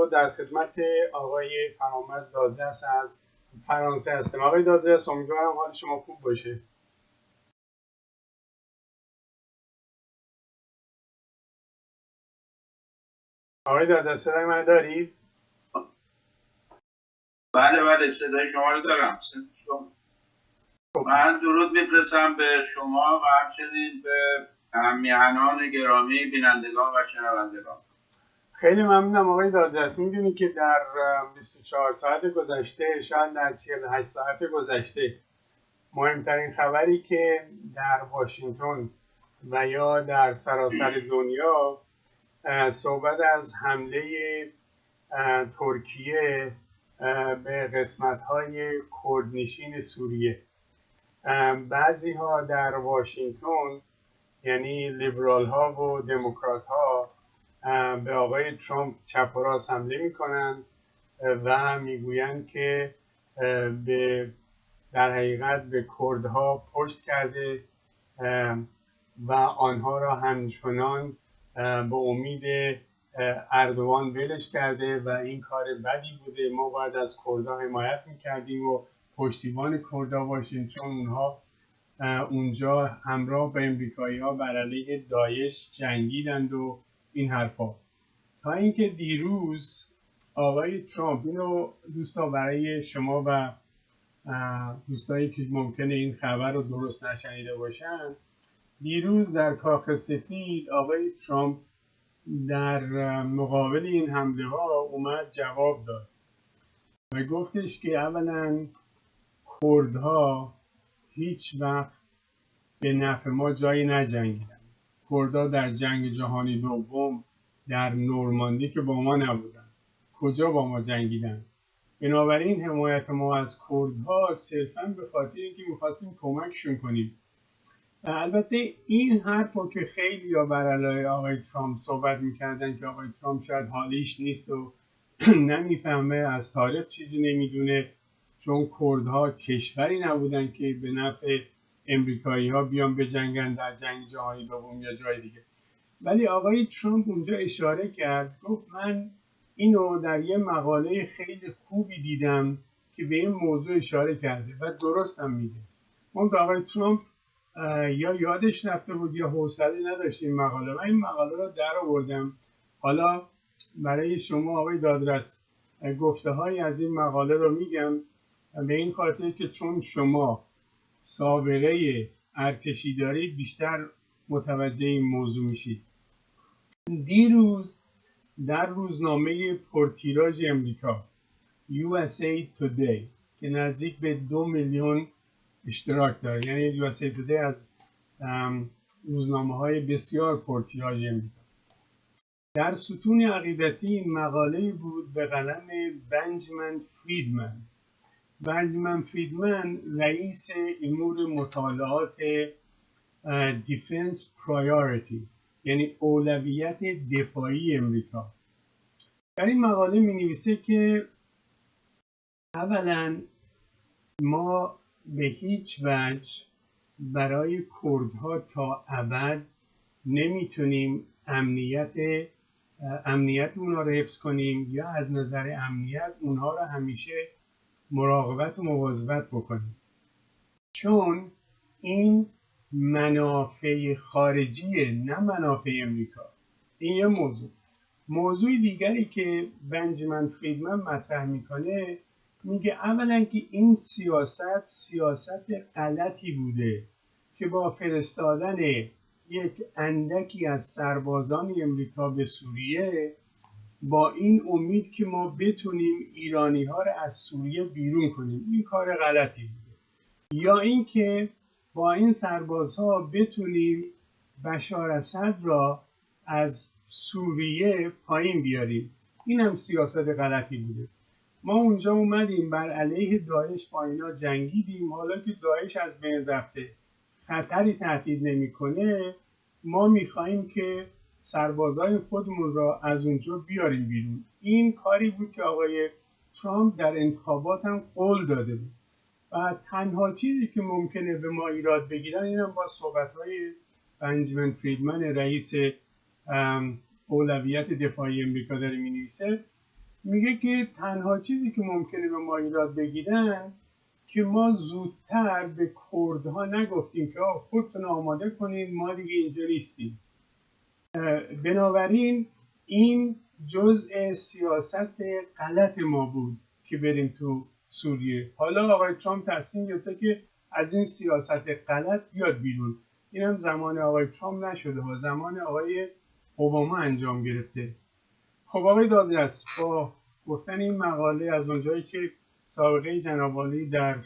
در خدمت آقای فرامرز دادرس از فرانسه هستم. آقای دادرس، امیدوارم حال شما خوب باشه. آقای دادرس، صدای من دارید؟ بله صدای شما رو دارم. من درود میفرستم به شما و همچنین به میهنان گرامی بینندگان و شنوندگان. خیلی ممنونم آقای دادرس. میدونی که در 24 ساعت گذشته، شاید در 48 ساعت گذشته، مهمترین خبری که در واشنگتن و یا در سراسر دنیا صحبت از حمله ترکیه به قسمت‌های کردنشین سوریه. بعضی ها در واشنگتن، یعنی لیبرال ها و دموکرات ها، به آقای ترامپ چپ و راست حمله میکنند و میگویند که در حقیقت به کردها پشت کرده و آنها را همچنان به امید اردوان ولش کرده و این کار بدی بوده. ما باید از کردها حمایت میکردیم و پشتیبان کردها باشیم، چون اونها اونجا همراه با امریکایی ها بر علیه داعش جنگیدند و این حرفا. تا اینکه دیروز آقای ترامپ، اینو دوستا برای شما و دوستایی که ممکنه این خبر رو درست نشنیده باشن، دیروز در کاخ سفید آقای ترامپ در مقابل این حمله ها اومد جواب داد و گفتش که اولا کردها هیچ وقت به نفع ما جایی نجنگیدن. کردها در جنگ جهانی دوم در نورماندی که با ما نبودن، کجا با ما جنگیدن؟ بنابراین حمایت ما از کردها صرفاً به خاطر اینکه می‌خواستیم کمکشون کنیم. البته این حرف رو که خیلی ها بر علیه آقای ترامپ صحبت میکردن که آقای ترامپ شاید حالیش نیست و نمیفهمه، از تاریخ چیزی نمیدونه، چون کردها کشوری نبودن که به نفع امریکایی ها بیان بجنگن در جنگ جهانی دوم یا جای دیگه. ولی آقای ترامپ اونجا اشاره کرد، گفت من اینو در یه مقاله خیلی خوبی دیدم که به این موضوع اشاره کرده و درستم میگه. اون آقای ترامپ یا یادش رفته بود یا حوصله نداشت این مقاله. من این مقاله رو در آوردم حالا برای شما آقای دادرس گفته های از این مقاله رو میگم، به این خاطر که چون شما سابقه ارتشی دارید بیشتر متوجه این موضوع میشید. دیروز در روزنامه پرتیراژ امریکا USA Today که نزدیک به 2 میلیون اشتراک داره، یعنی USA Today از روزنامه های بسیار پرتیراژ امریکا، در ستون عقیدتی مقاله بود به قلم بنجامین فریدمن. بنجامین فریدمن رئیس امور مطالعات دیفنس پرایورتی، یعنی اولویت دفاعی امریکا. در این مقاله می نویسه که اولا ما به هیچ وجه برای کردها تا ابد نمیتونیم امنیت اونها رو حفظ کنیم یا از نظر امنیت اونها رو همیشه مراقبت و مواظبت بکنیم، چون این منافع خارجیه نه منافع امریکا. این یه موضوع دیگری که بنجامین فریدمن مطرح میکنه، میگه اولا که این سیاست غلطی بوده که با فرستادن یک اندکی از سربازان امریکا به سوریه با این امید که ما بتونیم ایرانی ها رو از سوریه بیرون کنیم، این کار غلطی بوده. یا اینکه با این سربازها بتونیم بشار اسد را از سوریه پایین بیاریم، این هم سیاست غلطی بوده. ما اونجا اومدیم بر علیه داعش با اینا جنگیدیم، حالا که داعش از بین رفته، خطری تهدید نمیکنه، ما میخواییم که سربازای خودمون را از اونجا بیاریم بیرون. این کاری بود که آقای ترامپ در انتخابات هم قول داده بود و تنها چیزی که ممکنه به ما ایراد بگیرن اینم با صحبت‌های بنجامین فریدمن رئیس اولویت دفاعی امریکا داره می‌نویسه، میگه که تنها چیزی که ممکنه به ما ایراد بگیرن که ما زودتر به کردها نگفتیم که خودتون آماده کنید، ما دیگه اینجا نیستیم. بنابراین این جزء سیاست غلط ما بود که بریم تو سوریه. حالا آقای ترامپ تصمیم گرفته که از این سیاست غلط بیاد بیرون. اینم زمان آقای ترامپ نشده ها، زمان آقای اوباما انجام گرفته. خب آقای دادرس، با گفتن این مقاله از اونجایی که سابقه جناب عالی در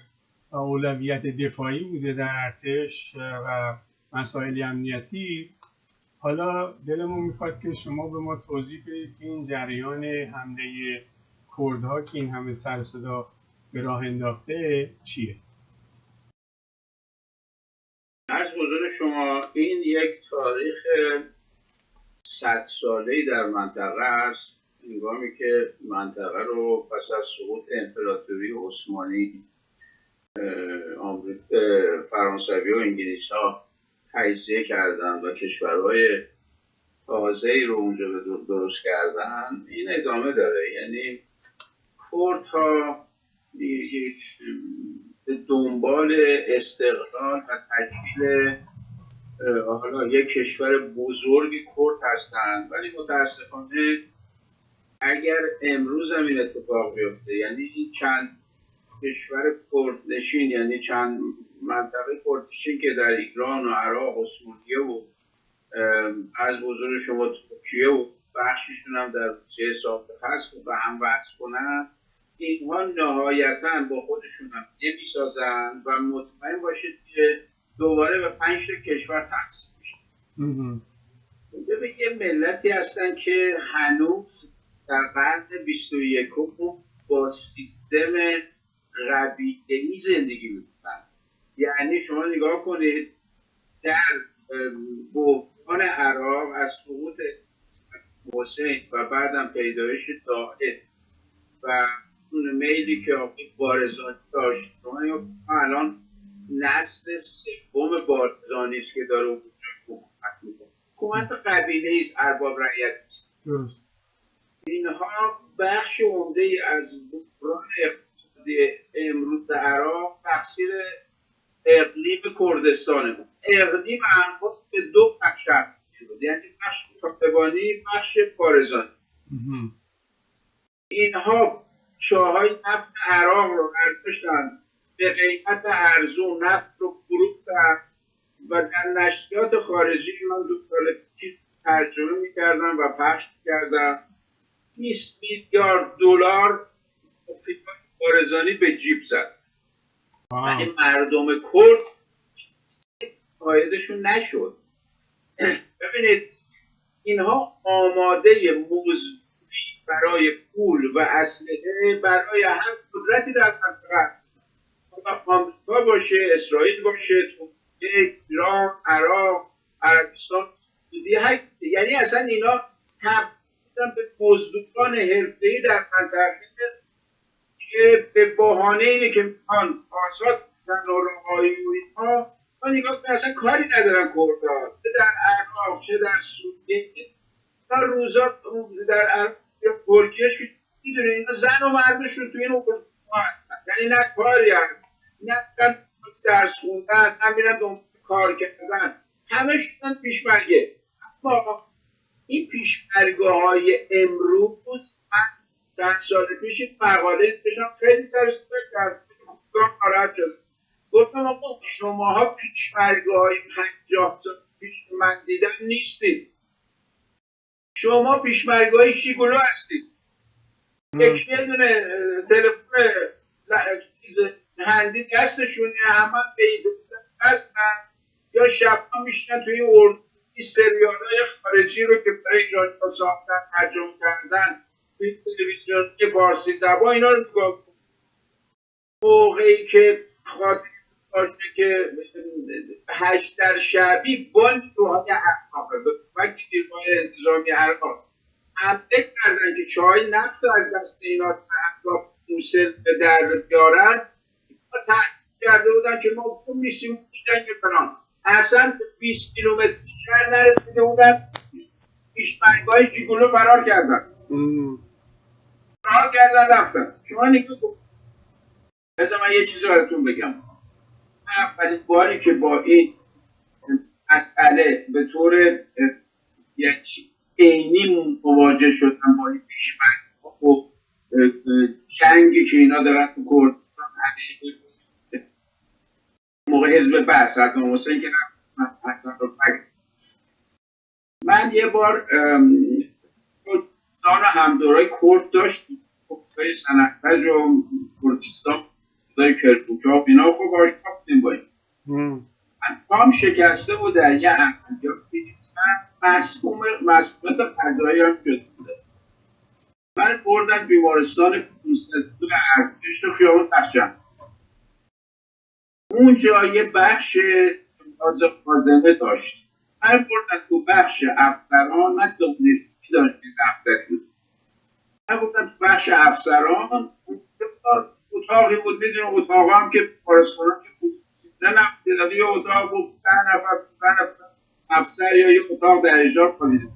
اولویت دفاعی بوده در ارتش و مسائل امنیتی، حالا دلمون میخواد که شما به ما توضیح بدید که این جریان حمله کردها که این همه سر و صدا به راه انداخته چیه؟ از حضور شما این یک تاریخ 100 ساله‌ای در منطقه است، هنگامی که منطقه رو پس از سقوط امپراتوری عثمانی فرانسوی و انگلیس ها تجزیه کردن و کشورهای تازه‌ای رو اونجا درست کردن، این ادامه داره. یعنی کردها به دنبال استقلال و تشکیل حالا یک کشور بزرگی کرد هستند، ولی متاسفانه اگر امروز هم این اتفاق بیفته، یعنی این چند کشور کردنشین، یعنی چند منطقه کردنشین که در ایران و عراق و سوریه و از حضور شما ترکیه و بخششون هم در روسیه ساخته هست و هم وصل کنن، اینها نهایتاً با خودشون هم نمی‌سازن و مطمئن باشید که دوباره به 5 کشور تقسیم میشه. ببین یه ملتی هستن که هنوز در قرن 21 با سیستم قبیله‌ای زندگی میکنن. یعنی شما نگاه کنید در بحران عراق از سقوط حسین و بعدم پیدایش داعش و اون میلی که آقای بارزانی داشت، الان نسل سوم بارزانی است که داره اونجا حکومت میکنه. حکومت قبیله‌ای است، ارباب رعیت است. اینها بخش عمده‌ای از بحران اقتصادی امروز عراق تقصیر اقلیم کردستانه بود. اقلیم انقاض به 2 بخش تقسیم شد، یعنی بخش طالبانی، بخش بارزانی. اینها چاهای نفت عراق رو برداشتن، به قیمت ارزون نفت رو فروختن و در نشریات خارجی من 2 سال پیش ترجمه می‌کردن و پخش می‌کردن. 20 میلیارد دلار بارزانی به جیب زد. ولی مردم کرد عایدشون نشد. ببینید اینها آماده موضوعی برای پول و اسلحه برای هر قدرتی در منطقه است. آمریکا باشه، اسرائیل باشه، ترکیه، ایران، عراق، عربستان سعودی، یعنی اصلا اینا تبدیل به مزدوران حرفه‌ای در منطقه که به بهانه اینه که میخوان آزاد بشن و رهایی و اینها، ما نگاه کنیم اصلا کاری ندارن کردها، چه در عراق چه در سوریه. تا روزا در عراق یا ترکیهش که میدونه اینا زن و مردشون توی این اردوها هستن، یعنی نه کاری هست، نه درس خوندن، نه میرن دنبال کار کردن، همه شدن پیشمرگه. اما این پیشمرگه‌های امروز چند سال پیش این مقاله داشتم خیلی سرش کرد ناراحت شد. گفتم آقا شماها پیشمرگه‌های 50 سال پیش من دیدم نیستید، شما پیشمرگه‌های شیگولو هستید. یه دونه تلفن هندی دستشونه، همه بیده هستن یا شبها میشنن توی این سریال‌های خارجی رو که برای ایرانی ها ساختن ترجمه کردن توی تلویزیون فارسی زبان، اینا رو نگاه کن. موقعی که خاطر باشه که 8 در شعبی با نیروهای عراق و نیروهای انتظامی عراق حمله کردن که چای نفت از دست اینا اطراف موصل به در بیارن، تحقیق کرده بودن که ما خوب نیستیم جنگ فلان، اصلا 20 کیلومتر شهر نرسیده بودن، پیشمرگه‌های شیگولو فرار کردن. نگاه کردن رفتن. شما نگاه کن. بذار من یه چیزی براتون بگم. اولین باری که با این مسئله به طور یعنی عینی مواجه شدن با این پیش‌بینی‌ها و جنگی که اینا دارن تو کردستان موقع حزب بعث صدام حسین که من یه بار دوستان همدورای کرد داشتیم، کردهای سنه‌بج و کردستان کردهای کرکوک و اینا خب آشنا بودیم با این. من پام شکسته بود در یه عملیات، من مسئولیت غذایی هم شده بوده. من بردن بیمارستان کنسرتور ارتش تو خیابان بخشم. اونجا یه بخش خازنه داشت. من بردن تو بخش افسران، من دانشجویی داشتیم افسری بود. من بردن تو بخش افسران، اتاقی بود، میدونم اتاقا هم که کارسپاران که بود نه یه اتاق بود 10 نفر افسر یا یه اتاق در اجدار خوابیده.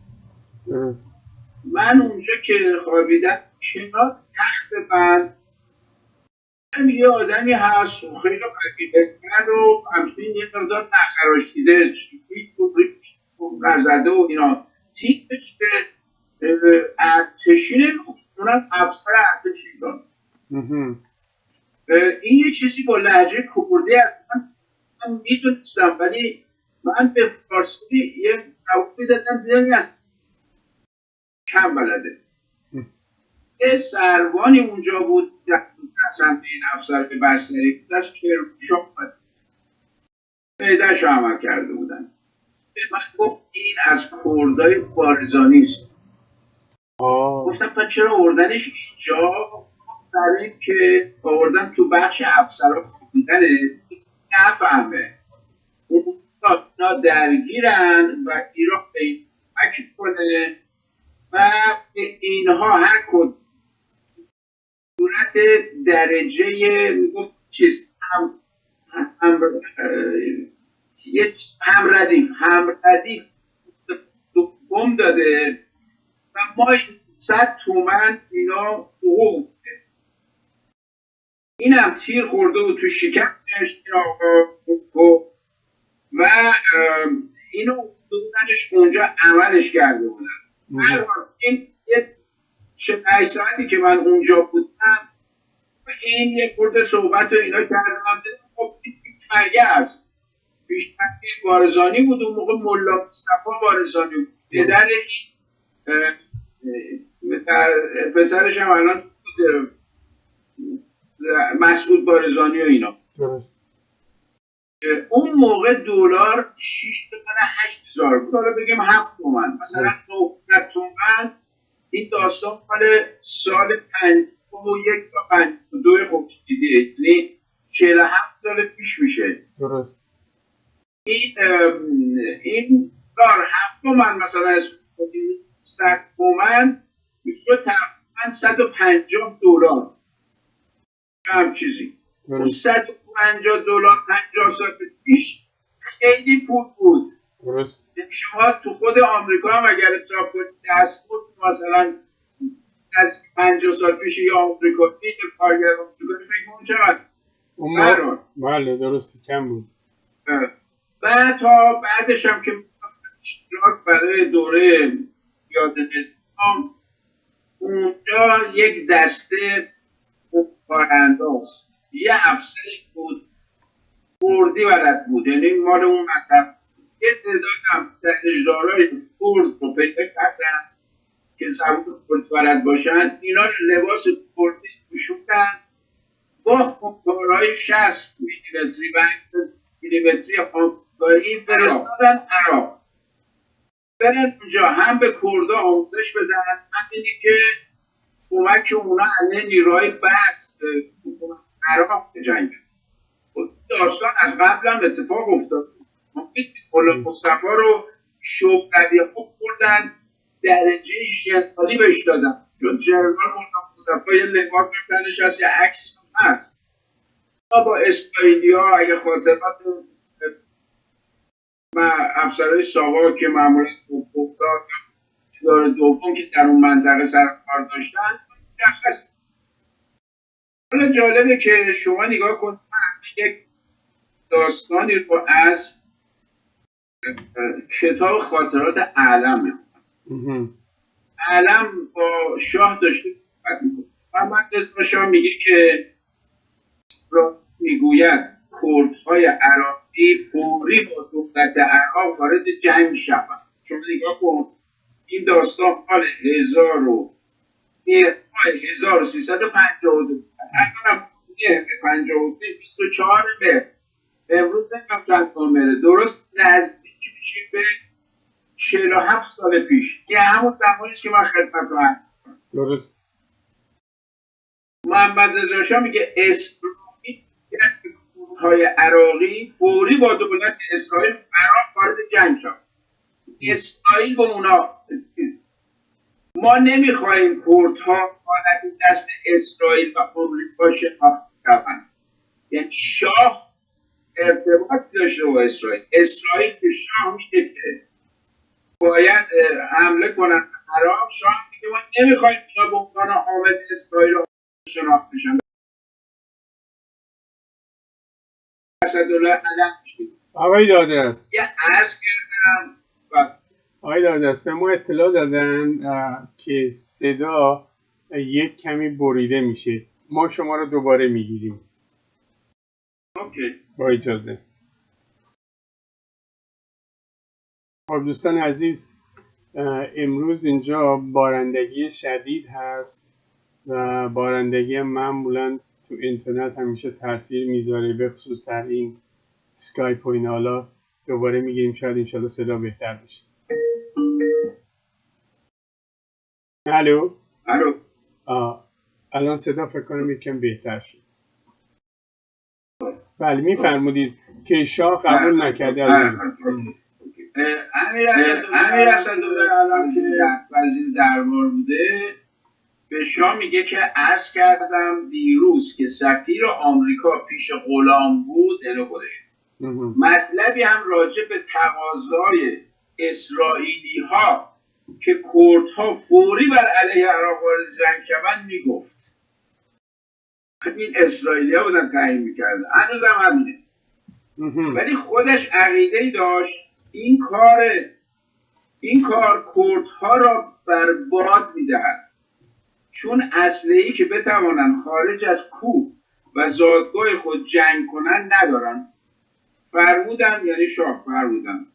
من اونجا که خوابیدم کنار تخت بند یه آدمی هست و خیلی قدیمه و همچنین یه مقدار نخراشیده شکید و ریش و نزده و اینا تیپش که ارتشینه، اونم افسر ارتشین داد. این یه چیزی با لهجه کردی هست من میدونستم، ولی من به فارسی یه نوعی دادم دیدم از کم بلده. یه سروانی اونجا بود سمت این افسر که بستری بود از کرمانشاه اومد پیدهش رو عمل کرده بودن. به من گفت این از کردای بارزانی است. گفتم پس چرا آوردنش اینجا؟ برای اینکه آوردن تو بخش افسرها خوندنه نفهمه اونا درگیرن و ایران به این حکم کنه و اینها هر کد صورت درجه میگفت چیز همردیف دوم داده و ما 100 تومن اینا حقوق این هم تیر خورده بود تو شکمش این آقا و اینو بودنش اونجا عملش کرده بودن. هر حال این یه 8 ساعتی که من اونجا بودم و این یه خورده صحبت و اینا کردم خب این پیشمرگه هست. پیشمرگه بارزانی بود اون موقع ملا مصطفی بارزانی بود. پدر این پسرش هم الان مسعود بارزانی و اینا. اون موقع دلار 6 تومن 8000 بود، حالا بگیم 7 تومن مثلا 900 تومن. این داستان مال سال 51 تا 52 خورشیدی، یعنی 47 سال پیش میشه. درست. این دار 7 تومن مثلا 100 تومن میشه تقریبا 150 دلار هم چیزی. اون 150 دلار 50 سال پیش خیلی پول بود. درست. شما تو خود آمریکا هم اگر حساب کنید دست بود مثلا از 50 سال پیش یا آمریکایی کارگر آمریکایی فکر کنم چقدر؟ بله درسته کم بود. بعد تا بعدش هم که اشتراک برای دوره یاد نظام اونجا یک دسته کارانداز یه افسری بود کردی بلد بود، یعنی مال اون مطلب یه تعداد هم در اجدارهای کرد رو پیدا کردن که زبون کردی بلد باشن. اینا لباس کردی پوشوندن با خودکارهای 60 میلیمتری و 80 میلیمتری آمریکایی فرستادن عراق. برن اونجا هم به کردا آموزش بدن، همینی که کمک اونا علیه نیروهای بعث حکومت عراق بجنگن. داستان از قبل هم اتفاق افتاد. ملا مصطفی رو شوق‌قدی خوب بردن درجه ژنرالی بهش دادن، چون ژنرال ملا مصطفی یه لباس تنش هست یه عکس هست. ما با اسرائیلی‌ها اگه خاطرات افسرهای ساوا که معمولا افتاد دار دوم که در اون منطقه سرکار داشتن مشخص حالا جالبه که شما نگاه کنید، یک داستانی رو از کتاب خاطرات اعلم اعلم با شاه داشته صحبت میکنه. محمد رضا شاه میگه که میگوید کردهای عراقی فوری با دولت عراق وارد جنگ شوند. شما نگاه کن، این داستان مال 1352 اگرم 52 24 مهر، امروز نمیدونم چند مهره، درست نزدیک میشه به 47 سال پیش، که همون زمانی است که من خدمت رو عرض کردم. درست. محمد رضا شاه میگه اسرائیل کردهای عراقی فوری با دولت اسرائیل عراق وارد جنگ شد. اسرائیل با اونا، ما نمیخواهیم کردها حالت دست اسرائیل و آمریکا شناخته شوند. یعنی شاه ارتباط داشته با اسرائیل. اسرائیل که شاه میگه که باید حمله کنن عراق، شاه میگه ما نمیخوایم اونا به عنوان حامل اسرائیل رو شناخته بشن. اسدالله علم میشه. آقای داده است، یه عرض کردم و آقای داده است به ما اطلاع دادن که صدا یک کمی بریده میشه. ما شما رو دوباره میگیریم. اوکی. با اجازه. خب دوستان عزیز، امروز اینجا بارندگی شدید هست و بارندگی معمولا تو اینترنت همیشه تاثیر میذاره، به خصوص در این اسکایپ و این. حالا دوباره میگیم شاید انشالله صدا بهتر بشه. الو. الان صدا فکر کنم یکم بهتر شد. بله میفرمودید که شاه قبول نکرده. امیر اسدالله علم که وزیر دربار بوده به شاه میگه که عرض کردم دیروز که سفیر آمریکا پیش غلام بود، اینو خودش مطلبی هم راجع به تقاضای اسرائیلی ها که کردها فوری بر علیه عراق وارد جنگ شوند میگفت. این اسرائیلی ها بودن تعیین میکردن، هنوز هم همینه. ولی خودش عقیده‌ای داشت این کار کردها را برباد میدهد، چون اسلحه‌ای که بتوانند خارج از کوه و زادگاه خود جنگ کنند ندارند. فرمودن، یعنی شاه فرمودن،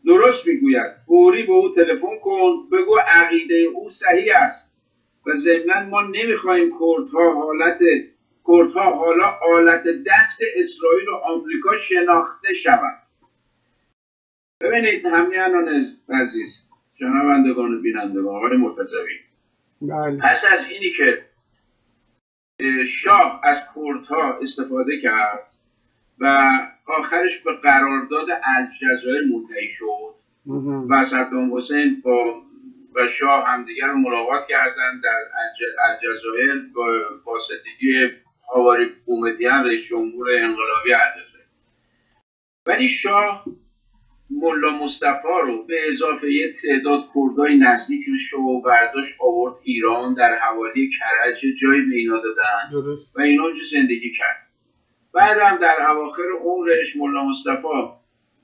درست میگوید، فوری به او تلفن کن، بگو عقیده او صحیح است و ضمناً ما نمیخواهیم کردها حالا آلت دست اسرائیل و آمریکا شناخته شوند. ببینید همیهنان عزیز، شنوندگان و بینندگان، آقای مرتضوی، پس از اینی که شاه از کردها استفاده کرد و آخرش به قرارداد الجزایر منتهی شد و صدام حسین و شاه همدیگر رو ملاقات کردن در الجزایر با واسطگی حواری بومدین، رئیس جمهور انقلابی الجزایر. ولی شاه ملا مصطفی رو به اضافه یه تعداد کردای نزدیکش رو برداشت آورد ایران، در حوالی کرج جای به اینا دادن و اینا اونجا زندگی کرد. بعد هم در اواخر عمرش ملا مصطفی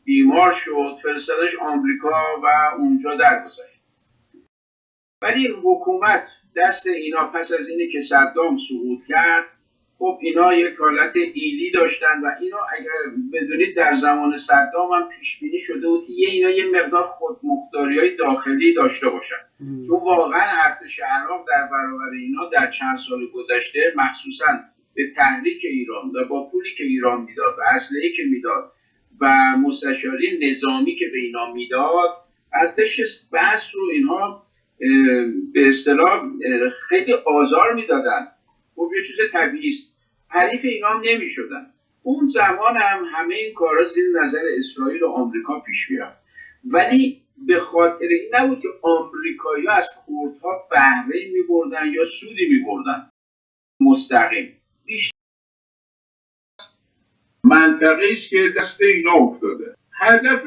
بیمار شد، فرستادش آمریکا و اونجا درگذشت. ولی حکومت دست اینا پس از اینه که صدام سقوط کرد، خب اینا یک حالت ایلی داشتن و اینا اگر بدونید در زمان صدام هم پیش بینی شده بود که اینا یه مقدار خودمختاری‌های داخلی داشته باشن، چون واقعا ارتش عراق در برابر اینا در چند سال گذشته مخصوصا به تحریک ایران و با پولی که ایران میداد و اسلحه‌ای که میداد و مستشاری نظامی که به اینا میداد، ارتش بس رو اینها به اصطلاح خیلی آزار میدادن. خب یه چیز طبیعی است، حریف اینا هم نمیشدن. اون زمان هم همه این کارا زیر نظر اسرائیل و آمریکا پیش میرفت، ولی به خاطر این نبود که آمریکایی‌ها از کردها بهره میبردن یا سودی میبردن مستقیم. منطقه است که دست اینا افتاده. هدف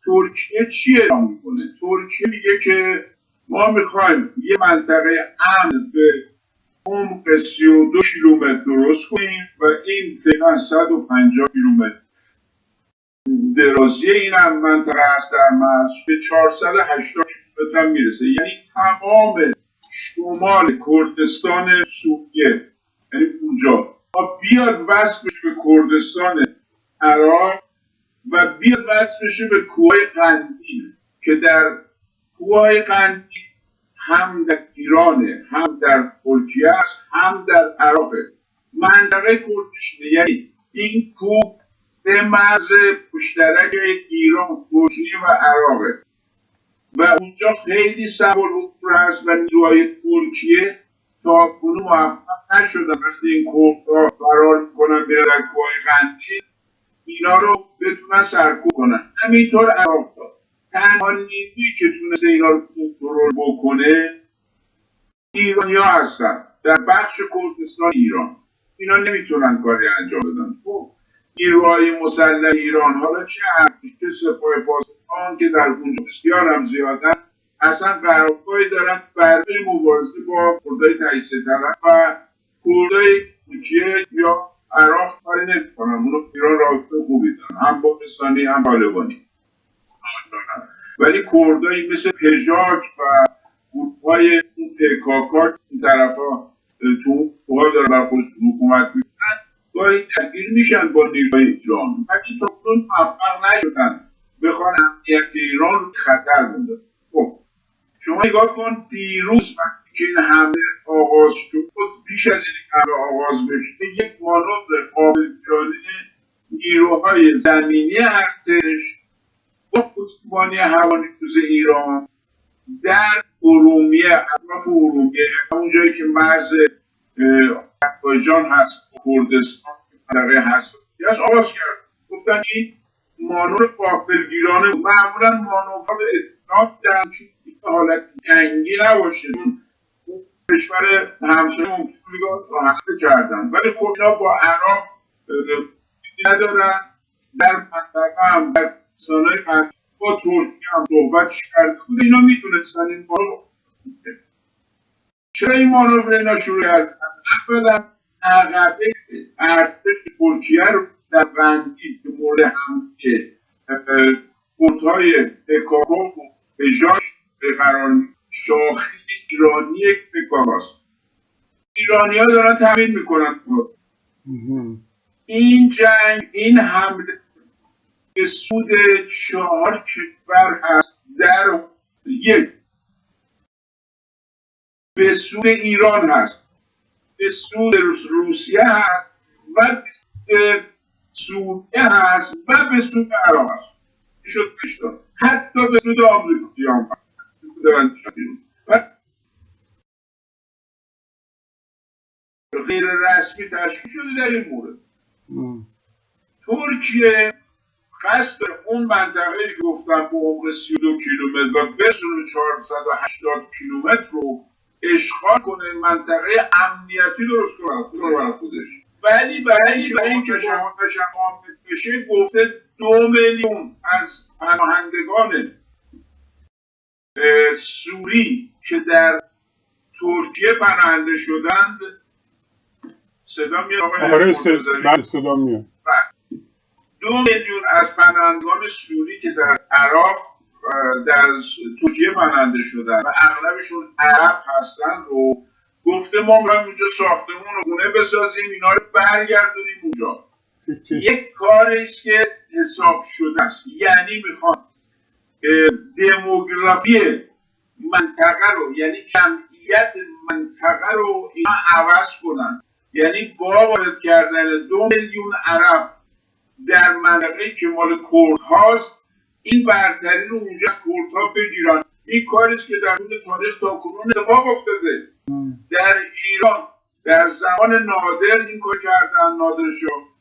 ترکیه چی اعلام میکنه؟ ترکیه میگه که ما میخوایم یه منطقه امن به عمق 32 کیلومتر درست کنیم و این فعلا 150 کیلومتر درازی این هم منطقه است در مرز به 480 کیلومتر هم میرسه. یعنی تمام شمال کردستان سوریه، یعنی اونجا بیاد وصل بشه به کردستان عراق و بیاد وصل بشه به کوههای قندیل که در کوههای قندیل هم در ایرانه، هم در ترکیه است، هم در عراقه. منطقه کردستان، یعنی این کوه سه مرز مشترک ایران، ترکیه و عراقه و اونجا خیلی سوار هست و نیروهای ترکیه تا کنون موفق نشدن وقتی این کوه‌ها فرار میکنن برن در کوههای قندیل اینا رو بتونن سرکوب کنن. همینطور عراق تنها نیرویی که تونسته اینا رو کنترل بکنه ایرانی‌ها هستن در بخش کردستان ایران. اینا نمیتونن کاری انجام بدن. خب نیروهای مسلح ایران، حالا چه ارتش چه سپاه پاسداران که در اونجا بسیار هم زیادن، اصلا قراردادی دارن برای مبارزه با کردهای تجزیه طلب و کردهای ترکیه یا عراق کاری نمیکنن. اونو ایران رابطه خوبی دارن، هم پاکستانی هم طالبانی. ولی کردهایی مثل پژاک و گروه‌های اون PKK این طرفا تو کوها دارن بر خودشون حکومت میکنن، گاهی درگیر میشن با نیروهای ایران ولی تا کنون موفق نشدن بخوان امنیت ایران رو خطر بندازن. خب شما نگاه کن دیروز وقتی که این حمله آغاز شد، پیش از این حمله آغاز بشه یک مانور قابل پیاده نیروهای زمینی ارتش با پشتیبانی هوانیروز ایران در ارومیه، اطراف ارومیه، همون جایی که مرز آذربایجان هست، کردستان منطقه حساسیت آغاز کرد. گفتن این مانور غافلگیرانه بود. معمولا مانورها به اطلاف دارن چون این حالت جنگی نباشه، چون کشور همسایه ممکن رو حمله کردن، ولی خب اینا با عراق ندارن. در منطقه هم در سانهای قندیل با ترکیه هم صحبت کرده بود. اینا میدونستن این مانور چرا این مانور اینا شروع کردن. اولا عقبه ارتش ترکیه رو در قندیل که مورد حمله کردهای PKK و پژاک قرار می‌گیره، شاخه ایرانی PKK است. ایرانی ها دارن تامین میکنن. این جنگ، این حمله به سود 4 کشور هست. در یک به سود ایران هست، به سود روسیه هست و به سود سوریه هست و به سود عراق هست. شد کشتار حتی به سود آمریکایی هم هست و غیر رسمی تشکیل شده در این مورد. ترکیه قصد اون منطقه که گفتم به عمق 32 کیلومتر و برسونه 480 کیلومتر رو اشغال کنه، منطقه امنیتی درست کنه برای خودش. ولی برای اینکه تشکیل بشه گفته 2 میلیون از پناهندگان سوری که در ترکیه پناهنده شدند، صدا میاد آقای صدا میاد. 2 میلیون از پناهندگان سوری که در عراق در ترکیه پناهنده شدن و اغلبشون عرب هستن رو گفته ما می‌خوایم اونجا ساختمون و خونه بسازیم، اینا رو برگردونیم اونجا. یک کاری است که حساب شده است. یعنی میخوان دموگرافی منطقه رو، یعنی جمعیت منطقه رو اینا عوض کنن. یعنی با وارد کردن 2 میلیون عرب در منطقه‌ای که مال کرد هاست، این برتری رو اونجا از کردها بگیرن. این کاریست که در طول تاریخ تا کنون اتفاق افتاده. در ایران در زمان نادر این کار کردن، نادرشاه.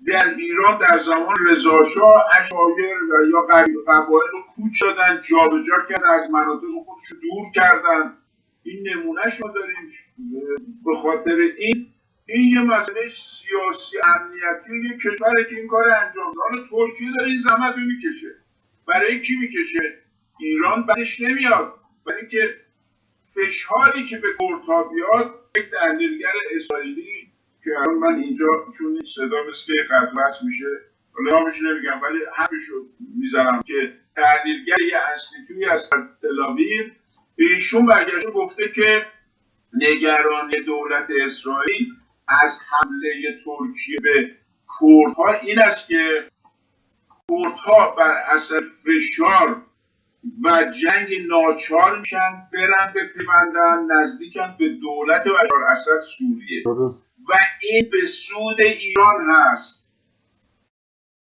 در ایران در زمان رضاشاه اشایر و یا قبایل رو کوچ دادن، جابجا کردن، از مناطق خودشون دور کردن. این نمونهش رو داریم. به خاطر این یه مسئله سیاسی امنیتی یک کشوره که این کار انجام داره. ترکیه داره این زحمت رو میکشه. برای کی میکشه؟ ایران بعدش نمیاد. برای اینکه فشاری که به کردها بیاد یک تحلیلگر اسرائیلی که الان من اینجا چون این صدا مثل که قطع میشه حالا نامش نمیگم ولی همشو میزنم که تحلیلگر یه انستیتویی از تل‌آویو به ایشون برگشته گفته که نگرانی دولت اسرائیل از حمله ترکیه به کردها این است که کردها بر اثر فشار و جنگ ناچار میشن برن بپیوندن نزدیکن به دولت بشار اسد سوریه درست. و این به سود ایران هست.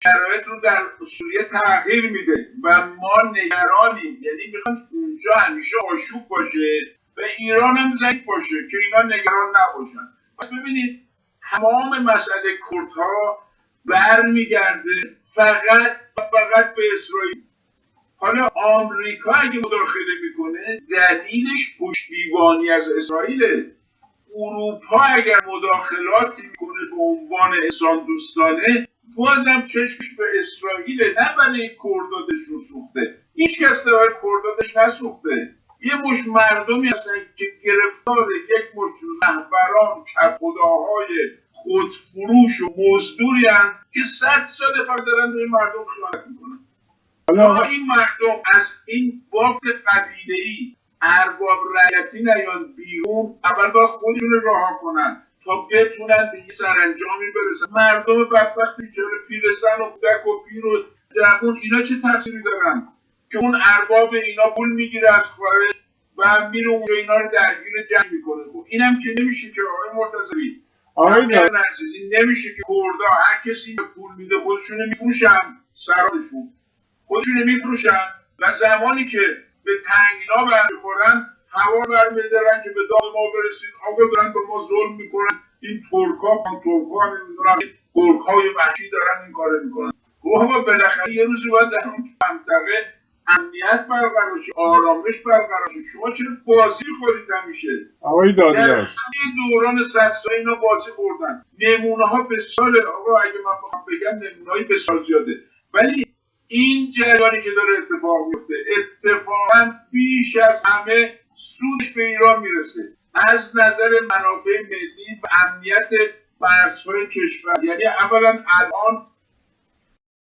شرایط رو در سوریه تغییر میده و ما نگرانیم، یعنی میخوان اونجا همیشه آشوب باشه و ایران هم ضعیف باشه که اینا نگران نباشن. پس ببینید تمام مسئله کردها برمیگرده فقط به اسرائیل. حالا آمریکا اگه مداخله میکنه دلیلش پشتیبانی از اسرائیله. اروپا اگر مداخلاتی میکنه به عنوان انسان دوستانه بازم چشمش به اسرائیل، نه برای کردادش رو سوخته. هیچ کس برای کردادش نسوخته. یه مش مردمی هستن که گرفتار یک مش رهبران کدخداهای خودفروش و مزدوری هستن که 100 سال دارن به این مردم خیانت میکنن. حالا این مردم از این بافت قبیله‌ای ارباب رعیتی نیان بیرون، اول باید خودشون رها کنن تا بتونن به یه سرانجامی برسن. مردم بدبخت بیچاره پیرزن و کودک و پیر و جوون اینا چه تقصیری دارن که اون ارباب اینا پول میگیره از خارج و میره اونجا اینا رو درگیر جنگ میکنه؟ اینم که نمیشه که آقای مرتضوی عزیز، این نمیشه که کردا هر کسی پول میده خودشونو میفروشن، سرانشون خودشونو میفروشن و زمانی که به تنگینا برمیخورن هوا برمیدارن که به داد ما برسید، آقا دارن به ما ظلم میکنن، این ترکا نمیدونم این گرگ‌های وحشی دارن این کارو میکنن. آقا بالاخره یه روزی باید در اون منطقه امنیت برقرار شه، آرامش برقرار شه. شما چرا بازی خورید همیشه؟ آقای دادیاش در دوران 100 سال اینا بازی خوردن. نمونه ها بسیار، آقا اگه من بخوام بگم نمونه های بسیار زیاده، ولی این جریانی که داره اتفاق میفته اتفاقا بیش از همه سودش به ایران میرسه از نظر منافع ملی و امنیت مرزهای کشور. یعنی اولا الان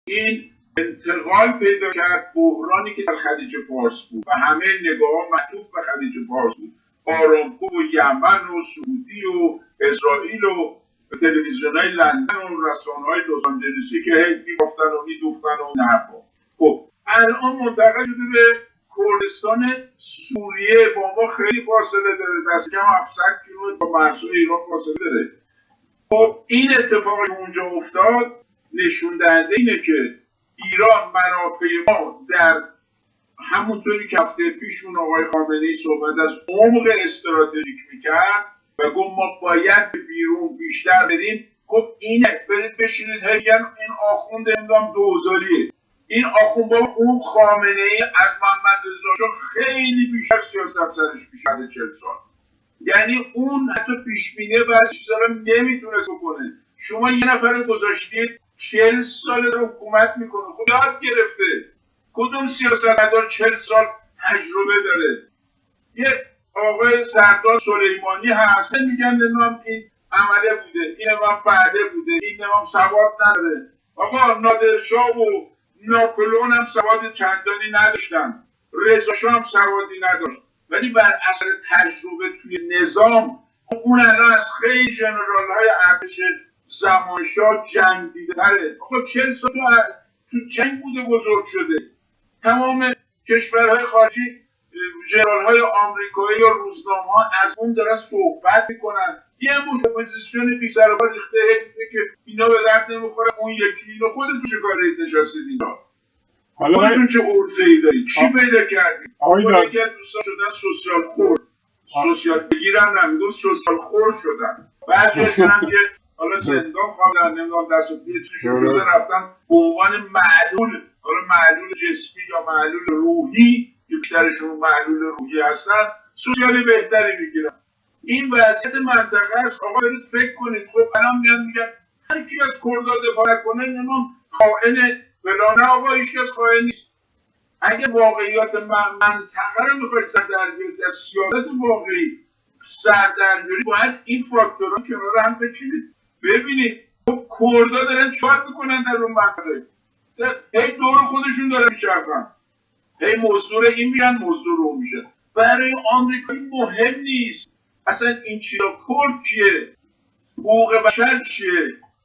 این انتقال پیدا کرد بحرانی که در خلیج فارس بود و همه نگاه معطوف به خلیج فارس بود، آرامکو و یمن و سعودی و اسرائیل و تلویزیون‌های لندن و رسانه‌های لس آنجلسی که هی میگفتن و میدوختن و این حرفا. خب الان منتقل شده به کردستان سوریه، با ما خیلی فاصله داره، دست کم 700 کیلومتر با مرزهای ایران فاصله داره. خب این اتفاقی که اونجا افتاد نشون دهنده اینه که ایران منافع ما در همونطوری که هفته پیش اون آقای خامنه‌ای صحبت از عمق استراتژیک میکرد و گفت ما باید به بیرون بیشتر بریم. خب اینه، برید بشینید میگن این آخوند اندام دوزاریه. این آخوند با اون خامنه‌ای از محمد رضا شاه خیلی بیشتر سیاست سرش پیشنهاد 40 سال. یعنی اون حتی پیشبینی بعضی چیزا رو نمیتونست بکنه. شما یه نفر گذاشتید 40 سال رو حکومت میکنه، خب یاد گرفته. کدوم سیاستمدار 40 سال تجربه داره؟ یه آقای سردار سلیمانی هست میگن نمیدونم این عمله بوده، این نمیدونم فعله بوده، این نمیدونم سواد نداره. آقا نادرشاه و ناپلئون هم سواد چندانی نداشتن، رضا شاه هم سوادی نداشت، ولی بر اثر تجربه توی نظام اون الان از خیلی ژنرال های ارتش زمان شاه جنگ دیده‌تره. آقا 40 سال تو جنگ بوده بزرگ شده. تمام کشورهای خارجی ژنرال های آمریکایی و روزنامه ها از اون دارن صحبت میکنن. یه مش اپوزیسیون بی سر و پا ریخته که اینا به درد نمیخوره، اون یکی اینو خودتون چه کاری نشستید اینا؟ خودتون چه عرضه‌ای دارید؟ چی پیدا کردید؟ خود یکی از دوستان شدن سوسیال خور، سوسیال بگیرم نمیدون سوسیال خور شدن. بعضیشون هم که حالا زندان خوابدن، نمیدونم دست و پیه چی شده رفتن به عنوان معلول، حالا معلول جسمی یا معلول روحی که بیشترشون معلول روحی هستن، سوسیال بهتری میگیرن. این وضعیت منطقه است. آقا برید فکر کنید. خب الان میگن هر کی از کردها دفاع کنه نمیدونم خائن فلان. نه آقا هیچ کس خائن نیست. اگه واقعیات منطقه رو میخواید سر در بیارید از سیاست واقعی، سردرگیری باید این فاکتورها کنار هم بچینید. ببینید کردها دارن چیکار میکنن در اون منطقه؟ هی دور خودشون داره میچرخن، هی مزدور این میرن مزدور اون میشن. برای آمریکایی مهم نیست اصلا این چیزا. کرد کیه؟ حقوق بشر چیه؟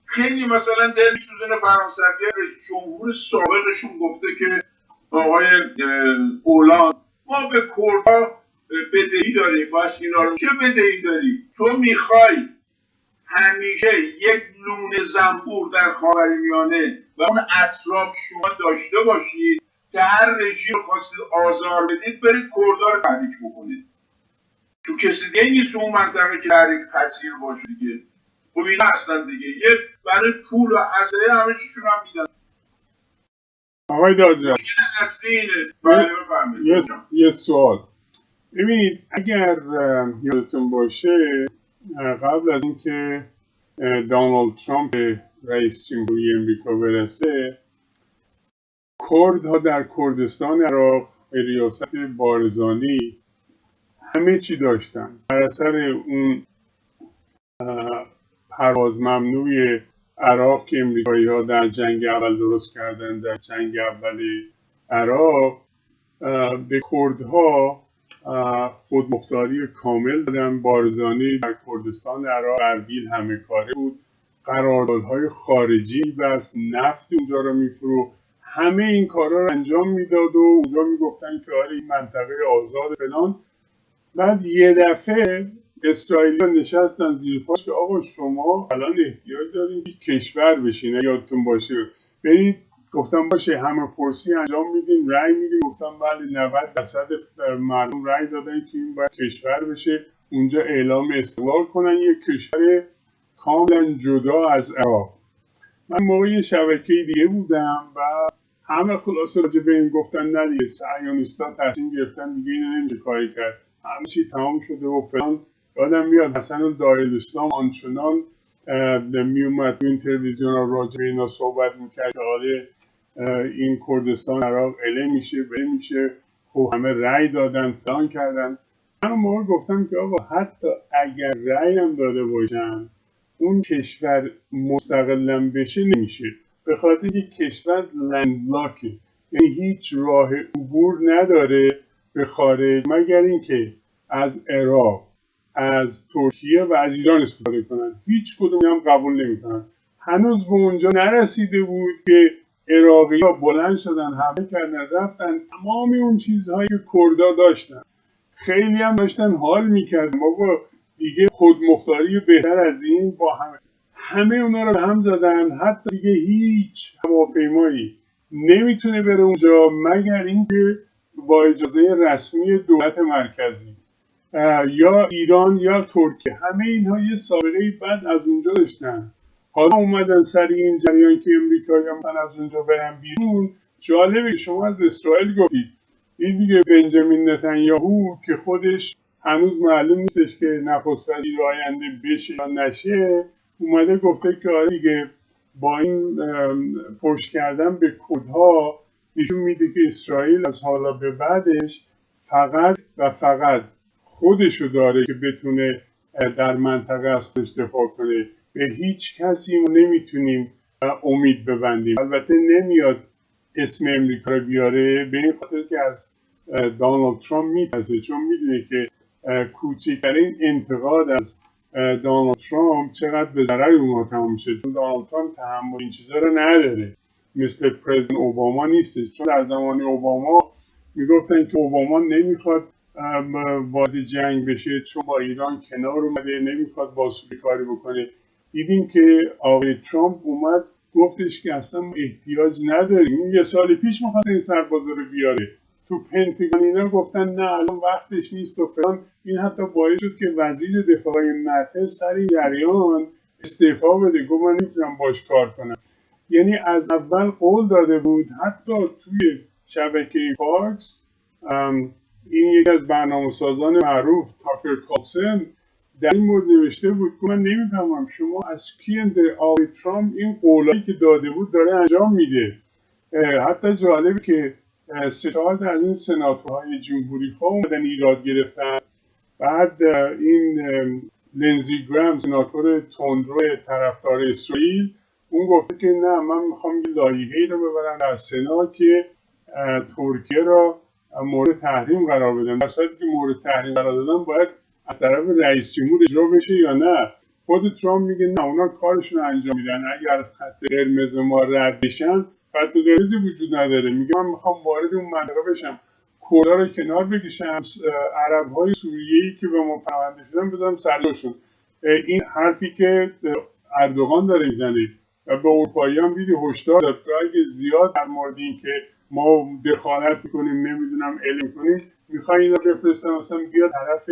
خیلی مثلا دلش سوزن فرانسوی رئیس جمهور سابقشون گفته که آقای اولان ما به کردها بدهی داریم، بس اینا رو چه بدهی داری؟ تو میخوای همیشه یک لونه زنبور در خاورمیانه و اون اطراف شما داشته باشید که هر رژیم خواستید آزار بدید برید کردها رو تحریک بکنید، چون کسی دیگه نیست اون منطقه که تحریک پذیر باشه دیگه. خب اینا هستن دیگه، یه برای پول و اسلحه همه چیشون هم میدن. آقای دادجان اصلی اینه. بله بفرمایید. یه سوال. ببینید اگر یادتون باشه قبل از اینکه دونالد ترامپ رئیس جمهوری امریکا برسه، کردها در کردستان عراق ریاست بارزانی همه چی داشتن. بر اثر اون پرواز ممنوع عراق که امریکایی ها در جنگ اول درست کردن، در جنگ اول عراق به کردها خودمختاری کامل دادن. بارزانی در کردستان عراق اربیل همه کاره بود، قراردادهای خارجی بس، نفت اونجا رو میفروخت، همه این کارا رو انجام میداد و اونجا میگفتن که آره این منطقه آزاد فلان. بعد یه دفعه اسرائیلی‌ها نشستن زیر پاش که آقا شما الان احتیاج دارید یک کشور بشین. یادتون باشه برید، گفتم باشه همه پرسی انجام میدیم، رأی میدیم. گفتم بله 90% مردم رأی دادن که این باید کشور بشه، اونجا اعلام استقلال کنن، یک کشور کاملا جدا از عراق. من موقع شبکه دیگه بودم و همه خلاصه راجع به این گفتن نه دیگه صهیونیست‌ها تصمیم گرفتن دیگه اینو نمیشه کاری کرد، همه چی تمام شده و فلان. یادم میاد حسن دارالاسلام آنچنان میومد تو این تلویزیون ها راجع به اینا صحبت میکرد که آره این کردستان عراق اله میشه بله میشه. خب همه رأی دادن فلان کردن. من اون موقع گفتم که آقا حتی اگر رأی هم داده باشن اون کشور مستقلا بشه نمیشه، به خاطر اینکه کشور لندلاکه، یعنی هیچ راه عبور نداره به خارج مگر اینکه از عراق، از ترکیه و از ایران استفاده کنن. هیچ کدوم هم قبول نمیکنن. هنوز به اونجا نرسیده بود که عراقی‌ها بلند شدن حمله کردن رفتن تمام اون چیزهایی که کردها داشتن، خیلی هم داشتن حال میکردن بابا دیگه خودمختاری بهتر از این، با همه اونا رو هم زدن. حتی دیگه هیچ هواپیمایی نمیتونه بره اونجا مگر اینکه با اجازه رسمی دولت مرکزی یا ایران یا ترکیه. همه اینها یه سابقه بد از اونجا داشتن. حالا اومدن سر این جریان که امریکایی هم از اونجا برن بیرون. جالبه شما از اسرائیل گفتید، این دیگه بنجامین نتانیاهو که خودش هنوز معلوم نیستش که نخست وزیر آینده بشه یا نشه، اومده گفته که آره دیگه با این پشت کردن به کردها نشون میده که اسرائیل از حالا به بعدش فقط و فقط خودشو داره که بتونه در منطقه از خودش دفاع کنه. به هیچ کسی ما نمیتونیم امید ببندیم. البته نمیاد اسم امریکا رو بیاره به این خاطر که از دونالد ترامپ میپذه، چون میدونه که کوچکترین انتقاد از دونالد ترامپ چقدر به ضرر اونها تمام میشه، چون دونالد ترامپ تحمل این چیزا رو نداره، مثل پرزیدنت اوباما نیستش. چون در زمان اوباما میگفتن که اوباما نمیخواد وارد جنگ بشه چون با ایران کنار اومده، نمیخواد بازجویی کاری بکنه. دیدیم که آقای ترامپ اومد گفتش که اصلا احتیاج نداریم. این یه سال پیش میخواست این سربازا رو بیاره تو پنتاگون، اینا گفتن نه الان وقتش نیست و فلان. این حتی باعث شد که وزیر دفاع مته سر این جریان استعفا بده، گفت من نمیتونم باش کار کنم. یعنی از اول قول داده بود. حتی توی شبکه فاکس این یکی از برنامه‌سازان معروف تاکر کارلسن در این مورد نوشته بود که من نمیفهمم شما از کی آقای ترامپ این قولایی که داده بود داره انجام میده. حتی جالبه که 3-4 از این سناتورهای جمهوری خواه اومدن ایراد گرفتن بعد این لنزی گرام سناتور تندرو طرفدار اسرائیل اون گفته که نه، من میخوام یه لایحه‌ای رو ببرم در سنا که ترکیه را مورد تحریم قرار بدن. در صورتی که مورد تحریم قرار دادن باید از طرف رئیس جمهور اجرا بشه یا نه؟ خود ترامپ میگه نه، اونا کارشون رو انجام میدن، اگر از خط قرمز ما رد بشن خط قرمزی وجود نداره. میگه من میخوام وارد اون منطقه بشم، کردها رو کنار بکشم، عرب‌های سوریه‌ای که به ما پرونده شدن بذارم سرشون. این حرفی که اردوغان داره میزنه و به اروپایی هم دیدی هشدار داد که اگه زیاد در مورد این که ما دخالت میکنیم نمیدونم علم کنیم میخوای اینا بفرستن مثلا بیا طرف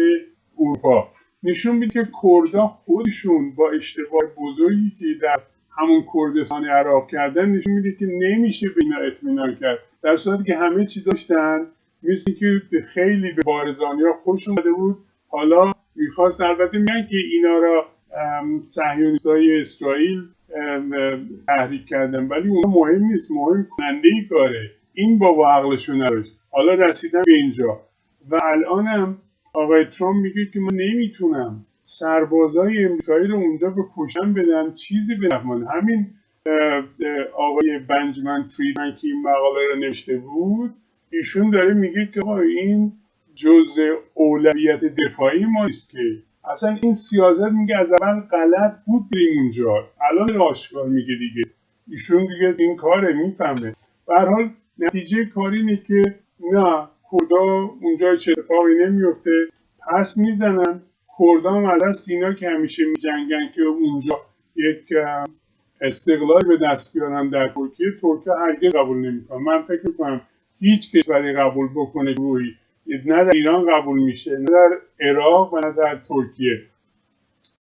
اروپا. نشون میده که کردها خودشون با اشتباه بزرگی که در همون کردستان عراق کردن نشون میده که نمیشه به اینا اطمینان کرد، در صورتی که همه چی داشتن. مثل که خیلی به بارزانیا خوش اومده بود، حالا میخواست، البته میگن که اینا را صهیونیستای اسرائیل تحریک کردن، ولی اون مهم نیست، مهم کننده ای کاره. این بابا عقلشون نداشت، حالا رسیدن به اینجا و الانم آقای ترامپ میگه که من نمیتونم سربازای امریکایی رو اونجا به کشتن بدم، چیزی به نفمان. همین آقای بنجامین فریدمن که این مقاله رو نوشته بود، ایشون داره میگه که این جزء اولویت دفاعی ما نیست، که اصلا این سیاست میگه از اول غلط بود بریم اونجا، الان آشکار میگه دیگه. ایشون دیگه این کاره میفهمه. به هر حال نتیجه کار اینه که نه، کردها اونجا چه اتفاقی نمیفته، پس میزنن. کردها هم از سینا که همیشه میجنگن که اونجا یک استقلال به دست بیارن در ترکیه هرگز قبول نمیکنه. من فکر میکنم هیچ کشوری قبول بکنه روی نه در ایران قبول میشه، نه در عراق و نه در ترکیه.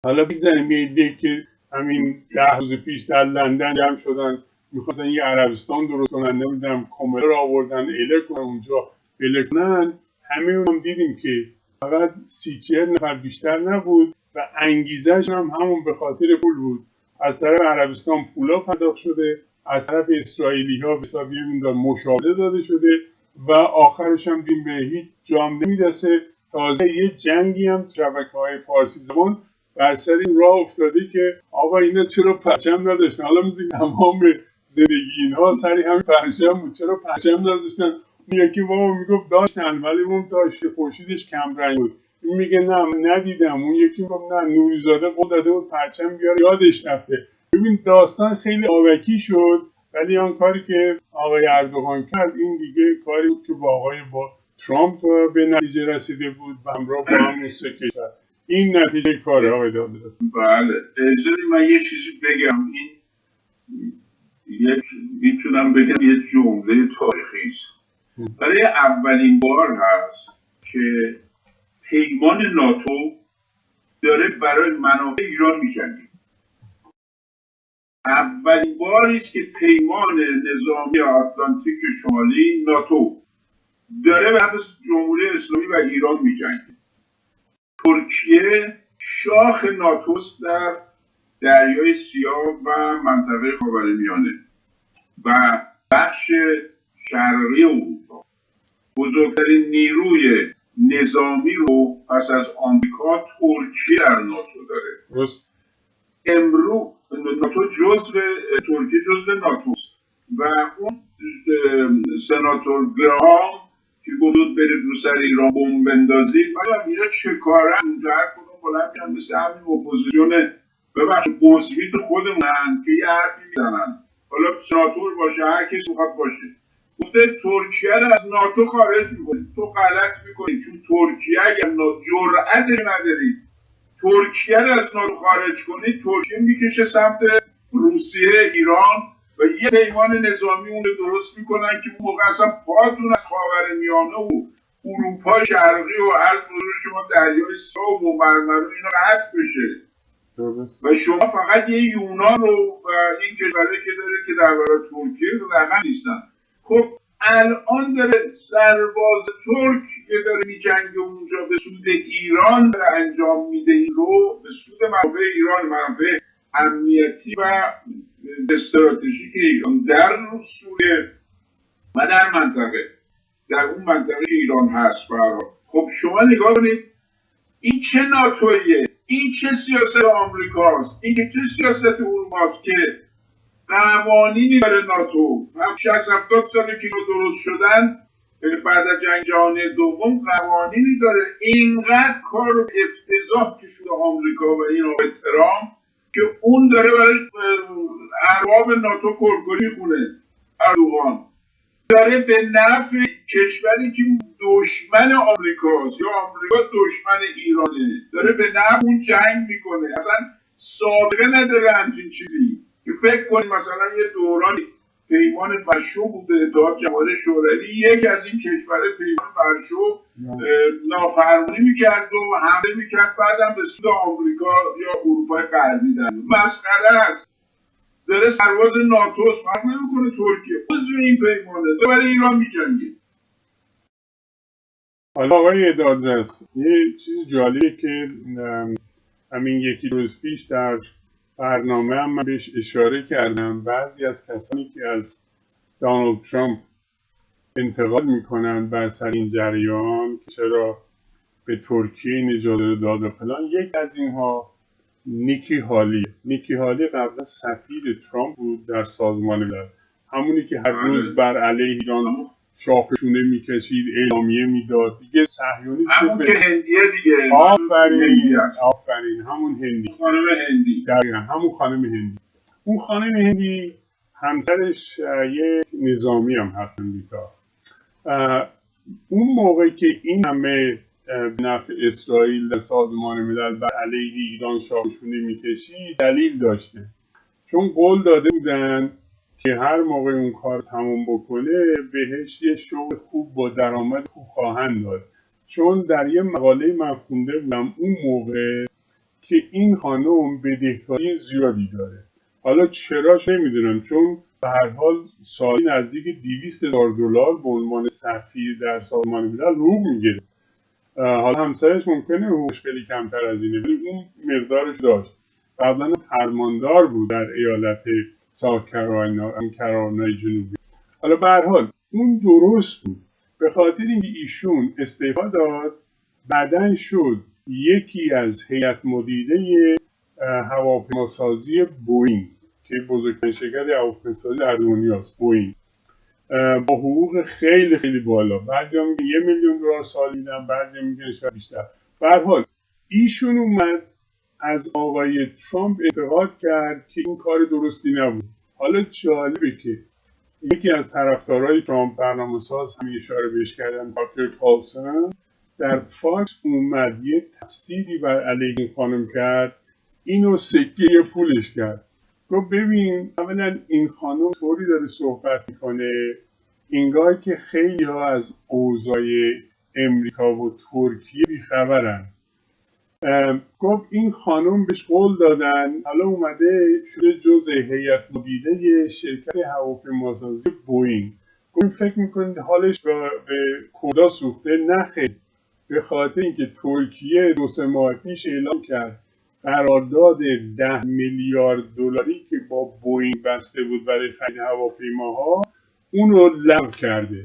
حالا بگذاریم یه ایده که همین 10 روز پیش در لندن جمع شدن میخواستن یه عربستان درست کنن، نمیدونم کمره رو آوردن اله کنن اونجا بله کنن. همه اونم دیدیم که فقط 30-40 نفر بیشتر نبود و انگیزش هم همون به خاطر پول بود. از طرف عربستان پولا پرداخت شده، از طرف اسرائیلی ها به حساب مشاهده داده شده و آخرش هم دیم به هیچ جام نمیرسه. تازه یه جنگی هم شبکه‌های فارسی زبان بر سر این راه افتاده که آقا اینا چرا پرچم نداشتن. حالا مثل تمام زندگی اینها سری همین پرچم بود، چرا پرچم نداشتن؟ اون یکی بابا میگفت داشتن ولی اون داشت خورشیدش کم رنگ بود. این میگه نه من ندیدم. اون یکی میگفت نه نوریزاده قول داده بود پرچم بیاره یادش رفته. ببین داستان خیلی آوکی شد، ولی آن کاری که آقای اردوغان کرد این دیگه کاری بود که با ترامپ به نتیجه رسیده بود و همراه با همون سه کشور. این نتیجه کاره آقای دادرس. بله اجازه من یه چیزی بگم. این میتونم بگم یه جمله تاریخی است. برای اولین بار هست که پیمان ناتو داره برای منافع ایران می‌جنگه. اولین باری است که پیمان نظامی آتلانتیک شمالی ناتو داره به نفع جمهوری اسلامی و ایران می‌جنگه. ترکیه شاخ ناتوست در دریای سیاه و منطقه خاورمیانه و بخش شرقی اروپا. بزرگترین نیروی نظامی رو پس از آمریکا ترکیه در ناتو داره. امروز ترکیه جزو ناتوست و اون سناتور گرام که گفت برید رو سر ایران بمب بندازید، ولی اینا چه کارن اونجا؟ هر کدوم بلند میشن مثل همین اپوزیسیون ببخشید قزویت خودمونن که یه حرفی میزنن، حالا سناتور باشه هر کسی میخواد باشه، گفته ترکیه رو از ناتو خارج میکنید. تو غلط میکنید، چون ترکیه اگر جرأتش ندارید ترکیه رو از ناتو خارج کنید، ترکیه میکشه سمت روسیه، ایران و یه پیمان نظامی اون رو درست میکنن که اون موقع اصلا پاتون از خاورمیانه و اروپا شرقی و عرض بزرگ شما دریای سیاه و مرمر و اینا قطع بشه و شما فقط یه یونان رو و این کشوری که داره که در برای ترکیه واقعا نیستن. خب الان داره سرباز ترک که داره میجنگه اونجا به سود ایران داره انجام میده، این رو به سود منافع ایران، منافع امنیتی و استراتژیک ایران در سوریه و در اون منطقه ایران هست. برای خب شما نگاه کنید این چه ناتویه؟ این چه سیاست آمریکاست؟ این چه سیاست اروپاست که قوانینی داره ناتو؟ 60-70 ساله که درست شدن بعد از جنگ جهانی دوم قوانینی داره. اینقدر کار و افتضاح که شده آمریکا و این آقای ترامپ که اون داره برای ارباب ناتو کرکری خونه. اردوغان داره به نفع کشوری که دشمن آمریکاست یا آمریکا دشمن ایرانه، داره به نفع اون جنگ میکنه. اصلا سابقه نداره همچین چیزی. که فکر کنید مثلا یه دورانی پیمان ورشو بوده، اتحاد جماهیر شوروی، یکی از این کشور پیمان ورشو نافرمانی میکرد و حمله میکرد، بعدم به سود آمریکا یا اروپای غربی دن. مسخره است. داره سرباز ناتوست، فرق نمیکنه ترکیه عضو این پیمانه، داره برای ایران میجنگه. حالا آقای دادرس، یه چیز جالبه که همین یکی روز پیش در برنامه هم من بهش اشاره کردم. بعضی از کسانی که از دونالد ترامپ انتقاد میکنن بر سر این جریان که چرا به ترکیه این اجازه داد و فلان، یک از اینها نیکی هالی قبلا سفیر ترامپ بود در سازمان ملل، همونی که هر روز بر علیه ایران شاخشونه میکشید، اعلامیه میداد دیگه. صهیونیست همون که هندیه دیگه. آفرین همون هندی، خانم هندی. دقیقا همون خانم هندی. اون خانم هندی همسرش یک نظامی هم هست امریکا. اون موقعی که این همه به نفع اسرائیل در سازمان ملل بر علیه ایران شاخشونه میکشید دلیل داشته، چون قول داده بودن که هر موقع اون کار تموم بکنه بهش یه شغل خوب با درآمد خوب خواهند داد. چون در یه مقاله من خونده بودم اون موقع که این خانم بدهکاری زیادی داره. حالا چراش نمیدونم، چون به هر حال سالی نزدیک $200,000 به عنوان سفیر در سازمان ملل حقوق میگیره. حالا همسرش ممکنه حقوقش خیلی کمتر از اینه، ولی اون مقدارش داشت. قبلا فرماندار بود در ایالت ساوت کرولینای جنوبی. حالا به هر حال اون درست بود، به خاطر اینکه ایشون استعفا داد، بعدن شد یکی از هیئت مدیره هواپیماسازی بوئینگ که بزرگترین شرکت هواپیماسازی در دنیاست. بوئینگ با حقوق خیلی خیلی بالا، بعضی هم میگن $1,000,000 سال میدن، بعضی هم میگن شاید بیشتر. به هر حال ایشون اومد از آقای ترامپ انتقاد کرد که این کار درستی نبود. حالا جالبه که یکی از طرفدارای ترامپ، برنامه‌ساز همین اشاره بهش کردن، تاکر کارلسن، در فاکس اومد یه تفسیری بر علیه این خانم کرد، اینو سکه پولش کرد. گفت ببین اولا این خانم طوری داره صحبت میکنه انگار که خیلی ها از اوضاع امریکا و ترکیه بیخبرن. گفت این خانم بهش قول دادن، حالا اومده شده جز هیئت مدیره شرکت هواپیماسازی بوئینگ. گفت فکر میکنید حالش به کدا سوخته؟ نه خیر، به خاطر اینکه ترکیه 2-3 ماه پیش اعلام کرد قرارداد $10,000,000,000 که با بوئینگ بسته بود برای خرید هواپیماها اون رو لغو کرده،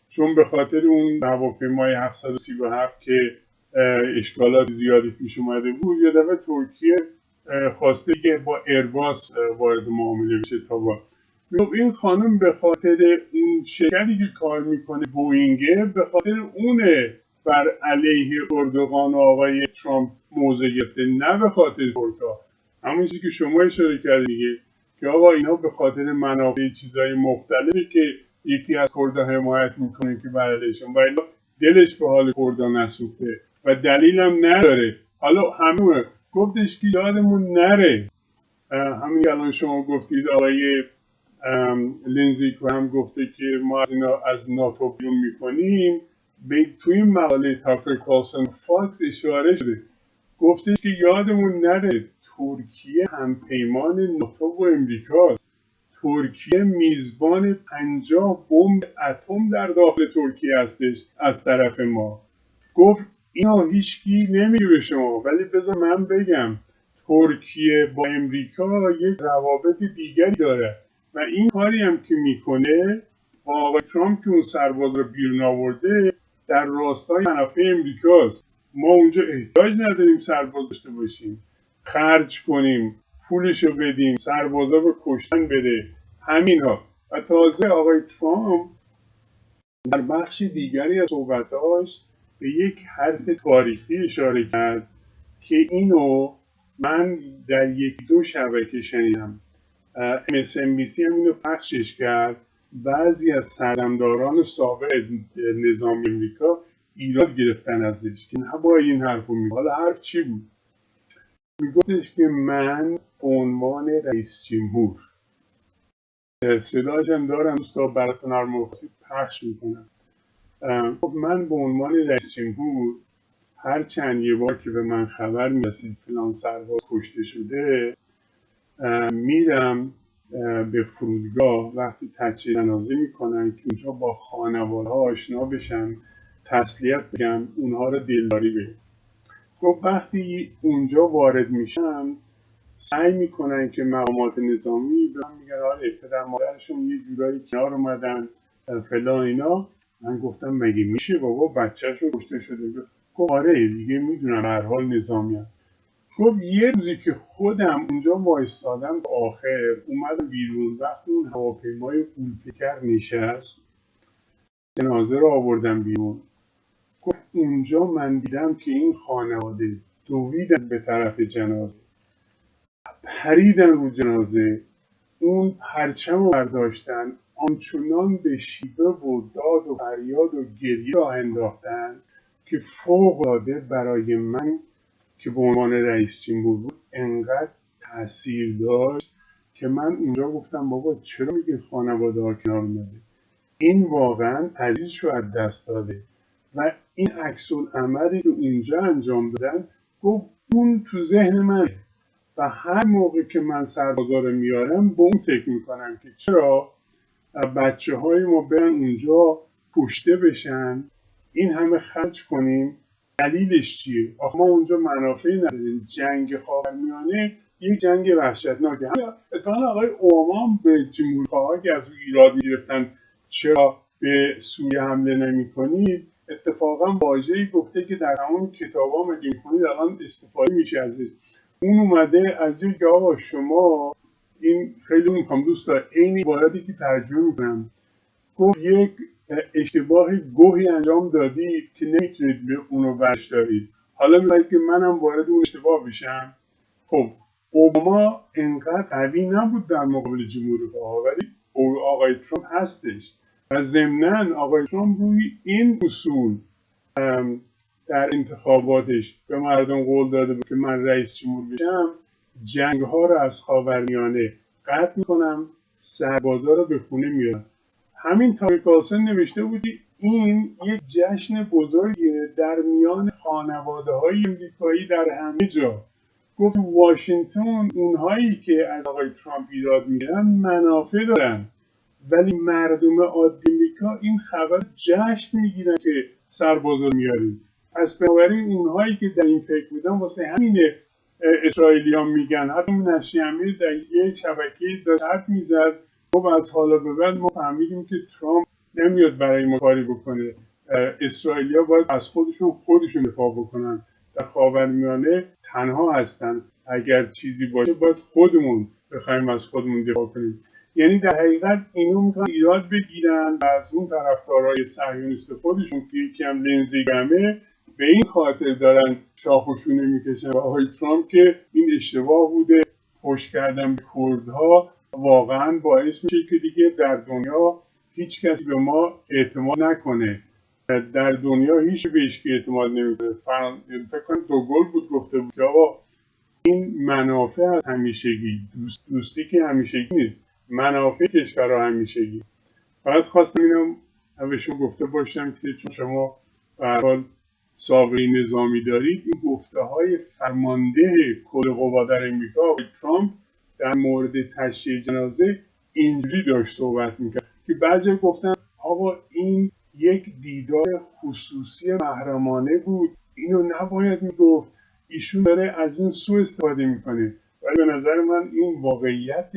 چون به خاطر اون هواپیمای 737 که اشکالات زیادی پیش اومده بود، یه دفعه ترکیه خواسته که با ایرباس وارد معامله بشه. تا با این خانم به خاطر اون شرکتی که کار میکنه بوئینگه، به خاطر اونه بر علیه اردوغان و آقای ترامپ موضع گرفته، نه به خاطر ترکا. همون چیزی که شما اشاره کردید دیگه، که آقا اینا به خاطر منافع چیزای مختلفی که یکی از کردها حمایت میکنه که بر علیهشون، و اینا دلش به حال کردها نسوخته و دلیل هم نداره. حالا همون گفتش که یادمون نره، همین الان شما گفتید آقای لینزی گرام گفته که ما از ناتو بیرون میکنیم. تو این مقاله تاکر کارلسن فاکس اشاره شده، گفتش که یادمون نره ترکیه همپیمان ناتو و امریکاست. ترکیه میزبان 50 بمب اتم در داخل ترکیه هستش از طرف ما. گفت اینا هیچکی نمیگه به شما، ولی بذار من بگم ترکیه با امریکا یک روابط دیگری داره و این کاری هم که میکنه با آقای ترامپ که اون سرباز رو بیرون آورده در راستای منافع امریکاست. ما اونجا احتیاج نداریم سرباز داشته باشیم، خرج کنیم، پولشو بدیم، سربازا رو کشتن بده، همین ها. و تازه آقای ترامپ در بخش دیگری از صحبتاش به یک حرف تاریخی اشاره کرد که اینو من در یک دو شبکه شنیدم. MSNBC هم اینو پخشش کرد. بعضی از سردمداران سابق نظام امریکا ایراد گرفتن ازش که نباید این حرف رو میگه. حالا حرف چی بود؟ میگفتش که من به عنوان رئیس جمهور، صداش هم دارم دوستا براتون هر موقعی پخش میکنم، من به عنوان رئیس جمهور هر چند یه بار که به من خبر میرسید فلان سرباز کشته شده، میرم به فرودگاه، وقتی تجهیز جنازه میکنن که اونجا با خانواده ها آشنا بشن، تسلیت بگم، اونها رو دلداری بگم. گفت وقتی اونجا وارد میشن سعی میکنن که مقامات نظامی به من میگن آره پدر مادرشون یه جورایی کنار اومدن فلان اینا. من گفتم مگه میشه بابا بچه‌شو کشته شده؟ گفت آره دیگه میدونم هر حال نظامی هم. گفت یه روزی که خودم اونجا وایستادم آخر اومدم بیرون، وقتی اون هواپیمای غول‌پیکر نشست جنازه رو آوردم بیرون، گفت اونجا من دیدم که این خانواده دویدن به طرف جنازه، پریدن رو جنازه، اون پرچم رو برداشتن، آنچنان به شیوه و داد و فریاد و گریه راه انداختن که فوق‌العاده برای من که به عنوان رئیس جمهور بود انقدر تاثیر داشت که من اونجا گفتم بابا چرا میگه خانواده ها کنار اومده؟ این واقعا عزیزش رو از دست داده. و این عکس العملی که اونجا انجام دادن، گفت اون تو ذهن منه و هر موقع که من سربازا رو میارم به اون فکر میکنم که چرا بچه های ما برن اونجا کشته بشن، این همه خرج کنیم، دلیلش چیه؟ آخه ما اونجا منافعی نداریم. جنگ خاورمیانه یک جنگ وحشتناکه. اتفاقا آقای اوباما هم به جمهورخواها که از او ایراد میگرفتن چرا به سوریه حمله نمی‌کنید، اتفاقا واژه‌ای گفته که در همون کتابا مگه می‌خونید الان استفاده میشه ازش. اون اومده از این که آقا شما این خیلی میخوام دوستا این عبارتی که ترجمه میکنم، گفت یک اشتباه گوهی انجام دادید که نمیتونید به اونو برش دارید، حالا میخواید که منم وارد اون اشتباه بشم. خب اوباما انقدر قوی نبود در مقابل جمهورخواها، ولی آقای ترامپ هستش و ضمناً آقای ترامپ روی این اصول در انتخاباتش به مردم قول داده بود که من رئیس جمهور بشم، جنگ ها رو از خاورمیانه قطع میکنم، سربازا رو به خونه میارم. همین تامی کارلسن نوشته بودی این یک جشن بزرگیه در میان خانواده های امریکایی در همه جا. گفت واشنگتن اونهایی که از آقای ترامپ ایراد میگیرن منافع دارن، ولی مردم عادی امریکا این خبر جشن میگیرن که سربازا میاریم. پس بنابراین اونهایی که در این فکر بودن واسه همین اسرائیلی ها میگن. حتی نشی امیر در یک شبکه داشت حرف میزد، خب از حالا به بعد ما فهمیدیم که ترامپ نمیاد برای ما کاری بکنه، اسرائیلی ها باید از خودشون دفاع بکنن، در خاورمیانه تنها هستن، اگر چیزی باشه باید خودمون بخوایم از خودمون دفاع کنیم. یعنی در حقیقت اینو میخوان ایراد بگیرن و از اون طرفدارای صهیونیست خودشون که یکی هم لینزی گرامه به این خاطر دارن شاخوشونه میکشن و آقای ترامپ که این اشتباه بوده، پشت کردن به کردها واقعا باعث میشه که دیگه در دنیا هیچ کسی به ما اعتماد نکنه. در دنیا هیچ بهش که اعتماد نمیکنه. فکر کنم دوگل بود گفته بود که آقا این منافع از همیشگی، دوستی که همیشگی نیست، منافع کشورها همیشگی. فقط خواستم اینم بهشون گفته باشم که چون شما به هر حال سابقه نظامی دارید، این گفته های فرمانده کل قوا در امریکا آقای ترامپ در مورد تشییع جنازه اینجوری داشت صحبت میکرد که بعضی گفتن آقا این یک دیدار خصوصی محرمانه بود، اینو نباید میگفت، ایشون داره از این سوء استفاده میکنه. ولی به نظر من این واقعیت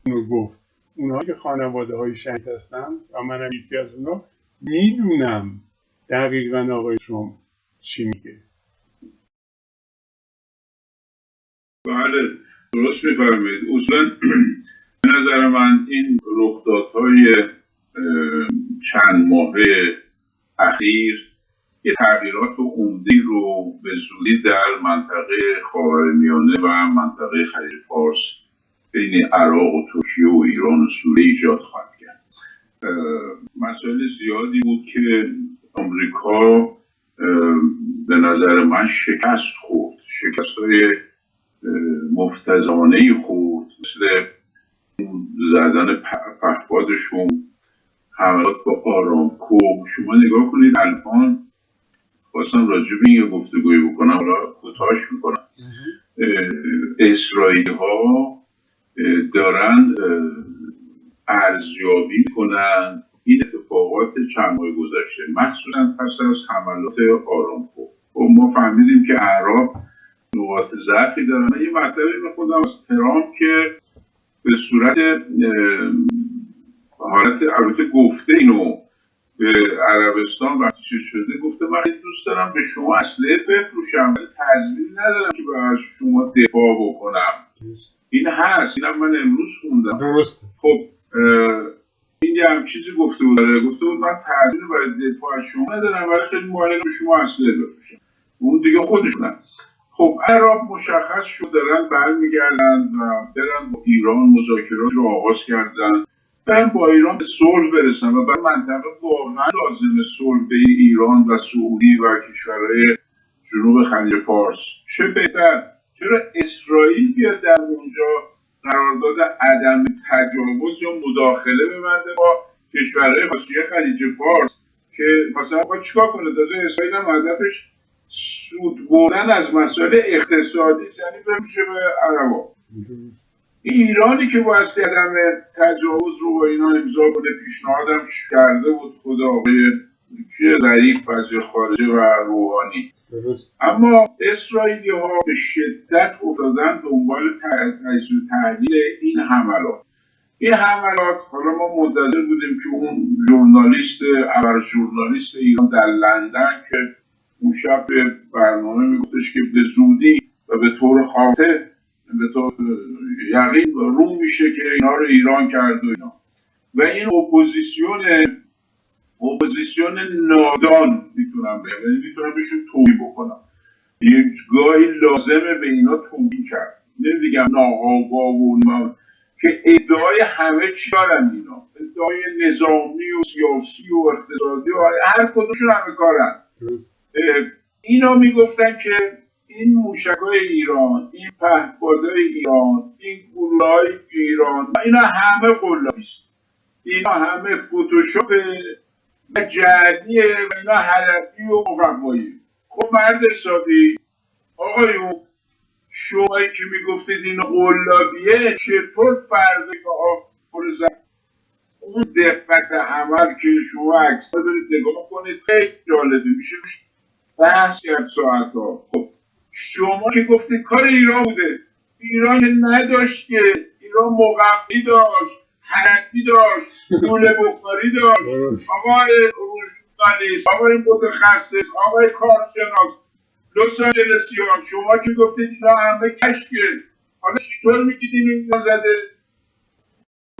اونو گفت. اونها که خانواده های شهید هستن و منم یکی از اونا، میدونم دقیقا آقای ترامپ چی میگه. بله، درست میفرمایید. اصولا به نظر من این رخدادهای چند ماهه اخیر یه تغییرات عمده‌ای رو به زودی در منطقه خاورمیانه و منطقه خلیج فارس بین عراق و ترکیه و ایران و سوریه ایجاد خواهد کرد. مسائل زیادی بود که آمریکا به نظر من شکست خورد، شکست‌های مفتضانه‌ای خورد، مثل زدن پهپادشون، حملات با آرامکو. شما نگاه کنید الان، خواستم راجع به این گفتگویی بکنم، حالا کوتاهش میکنم. اسرائیلی ها دارن ارزیابی میکنن این اتفاقات چند ماه گذشته، مخصوصا پس از حملات آرامکو. و ما فهمیدیم که اعراب نقاط ضعفی دارن. من یه مطلبی میخوندم از ترامپ که به صورت حالت البته گفته اینو به عربستان وقتی چیز شده، گفته من دوست دارم به شما اسلحه بفروشم ولی تضمین ندارم که از شما دفاع بکنم. این هست، اینم من امروز خوندم. درسته. خب این یه هم چیزی گفته بود من تضمین برای دفاع از شما ندارم ولی خیلی مایل به شما اسلحه بفروشم. اون دیگه خودشونن. خب عرب مشخص شد دارن برمیگردن و برن با ایران مذاکرات رو آغاز کردن، برن با ایران به صلح برسن و برای منطقه واقعا لازمه صلح بین ایران و سعودی و کشورهای جنوب خلیج فارس. چه بهتر، چرا اسرائیل بیاد در اونجا قرارداد عدم تجاوز یا مداخله ببنده با کشورهای حاشیه خلیج فارس که مثلا با چیکار کنه؟ تازه اسرائیل هم هدفش سود بردن از مسائل اقتصادی، یعنی بمیشه به عربا. ایرانی که بایستی عدم تجاوز رو با اینا امضا کنه، پیشنهادم کرده بود خود آقای ظریف وزیر خارجه و روحانی. اما اسرائیلی ها به شدت افتادن دنبال تجزیه و تحلیل این حملات. این حملات، حالا ما منتظر بودیم که اون ژورنالیست ایران در لندن که اون شب به برنامه میگفتش که به زودی و به طور قاطع به طور یقین رو میشه که اینا رو ایران کرد و اینا. و این اپوزیسیون نادان میتونم بگم، یعنی میتونم بهشون توهین بکنم. یک گاهی لازمه به اینا توهین کرد، نمیگم ناآگاه و که ادعای همه چی دارن اینا، ادعای نظامی و سیاسی و اقتصادی و هر کدومشون همه کارن. اینا میگفتن که این موشک‌های ایران، این پهپادهای ایران، این گلوله‌های ایران، اینا همه قلابیست، اینا همه فتوشاپ و جعلیه و اینا هدفی و مقوایی. خب مرد حسابی آقایون، شمایی که میگفتید اینا قلابیه، چطور فردا که آخر زد اون دقت عمل که شما عکس برید نگاه کنید خیلی جالبه، میشه بحث کرد ساعت ها. خب شما که گفتید کار ایران بوده، ایران نداشت که، ایران مقوی داشت، حرفی داشت، دوله بخاری داشت، آقای ژورنالیست، آقای متخصص، آقای کارشناس، لس آنجلسی ها. شما که گفتید اینا همه کشکه، حالا چطور میگید اینا زده؟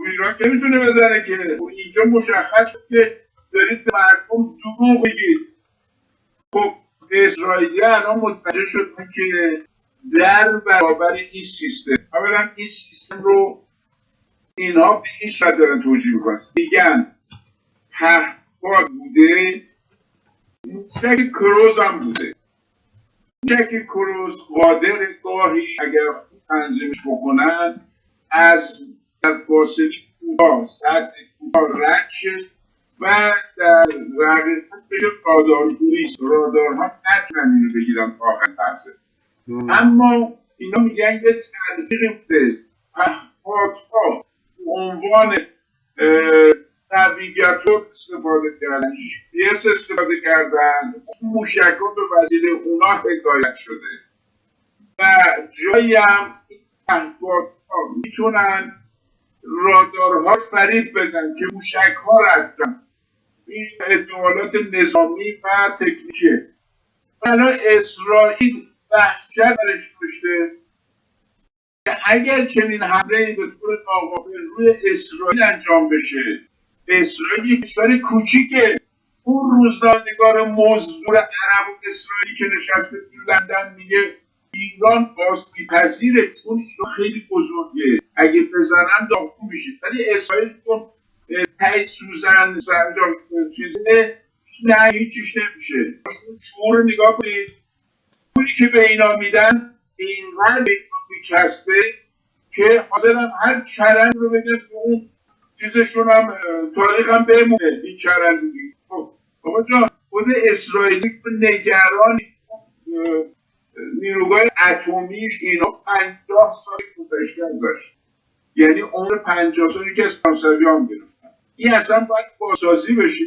ایران که میتونه بزنه که. اینجا مشخص که دارید به مردم دروغ میگید. خب اسرائیلی الان متوجه شدن که در برابر این سیستم، اولا این سیستم رو اینها به این شکل دارن توجیه میکنن، میگن پهپاد بوده، موشک کروز هم بوده. موشک کروز قادر گاهی اگر خوب تنظیمش بکنن از در فاصله کوتاه، سطح کوتاه رد شه و در حقیقت بشه رادارگویی. رادارها نتونن اینو بگیرن آخر تحصیل. اما اینا میگن یه تلقیقی بوده، پهپادها به عنوان نویگاتور استفاده کردن، GPS استفاده کردن، موشک ها به وسیله اونا هدایت شده و جایی هم پهپادها میتونن رادارها فریب بدن که موشک ها رد شن. این احتمالات نظامی و تکنیکیه. الان اسرائیل وحشت برش داشته که اگر چنین حمله‌ای به طور ناقابل روی اسرائیل انجام بشه، اسرائیل یک کشور کوچیکه، اون روزنامه‌نگار مزدور عرب و اسرائیلی که نشسته تو لندن میگه ایران آسیب پذیره چون ایران خیلی بزرگه، اگه بزنن داغون میشه. ولی اسرائیل چون تای سوزن سرجام چیزه، نه هیچیش نمیشه. شعور رو نگاه کنید، پولی که به اینا میدن اینقدر به اینا میچسبه که حاضرن هر چرند رو بگه تو اون چیزشون هم تاریخ هم بمونه این چرندگی. خب بابا جان، خود اسرائیلی نگران نیروگاه اتمیش اینا 50 سال گذشته ازش، یعنی عمر 50 سالی که از فرانسویان گرفتن. این اصلا باید بازسازی بشه،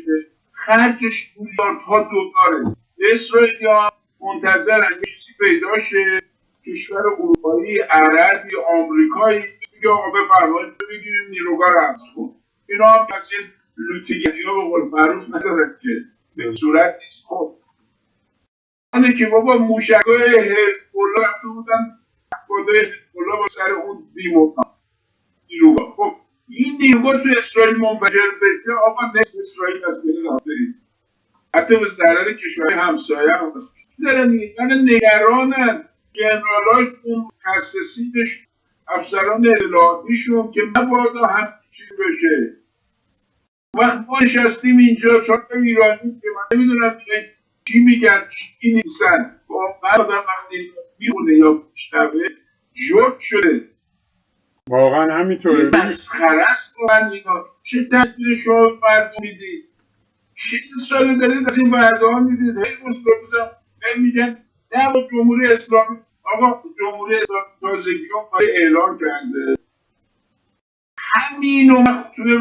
خرجش میلیاردها دلاره. اسرائیلیان منتظرن یه چیزی پیدا شه، کشور اروپایی، عربی، آمریکایی میگه آقا بفرمایید بگیرید نیروگاه رو حبس کن. اینا هم از این لوتیگری‌ها به قول معروف ندارن که به صورت نیست. خب اینه که بابا موشک‌های حزب الله رفته بودن خدای حزب الله با سر اون نیروگاه. خب این نیروگاه تو اسرائیل منفجر بشه، آقا نصف اسرائیل از بین رفته، حتی به ضرر کشورهای همسایه هم دارن نگرانن. جنرالاشون، متخصصینش، افسران اطلاعاتیشون که مبادا همچین چیز بشه. وقت ما نشستیم اینجا 4 تا ایرانی که من نمیدونم چی میگن چی نیستن، واقعا آدم وقتی میخونه یا میشنوه جوک شده. واقعا همینطوره. مسخره است واقعا اینا. چه تحصیل شما مردم میدید؟ 40 ساله دارید از این وعده ها میدید، هی روزم میگن نه با جمهوری اسلامی. آقا جمهوری اسلامی تازگی ها اعلام کرده، همینو من توی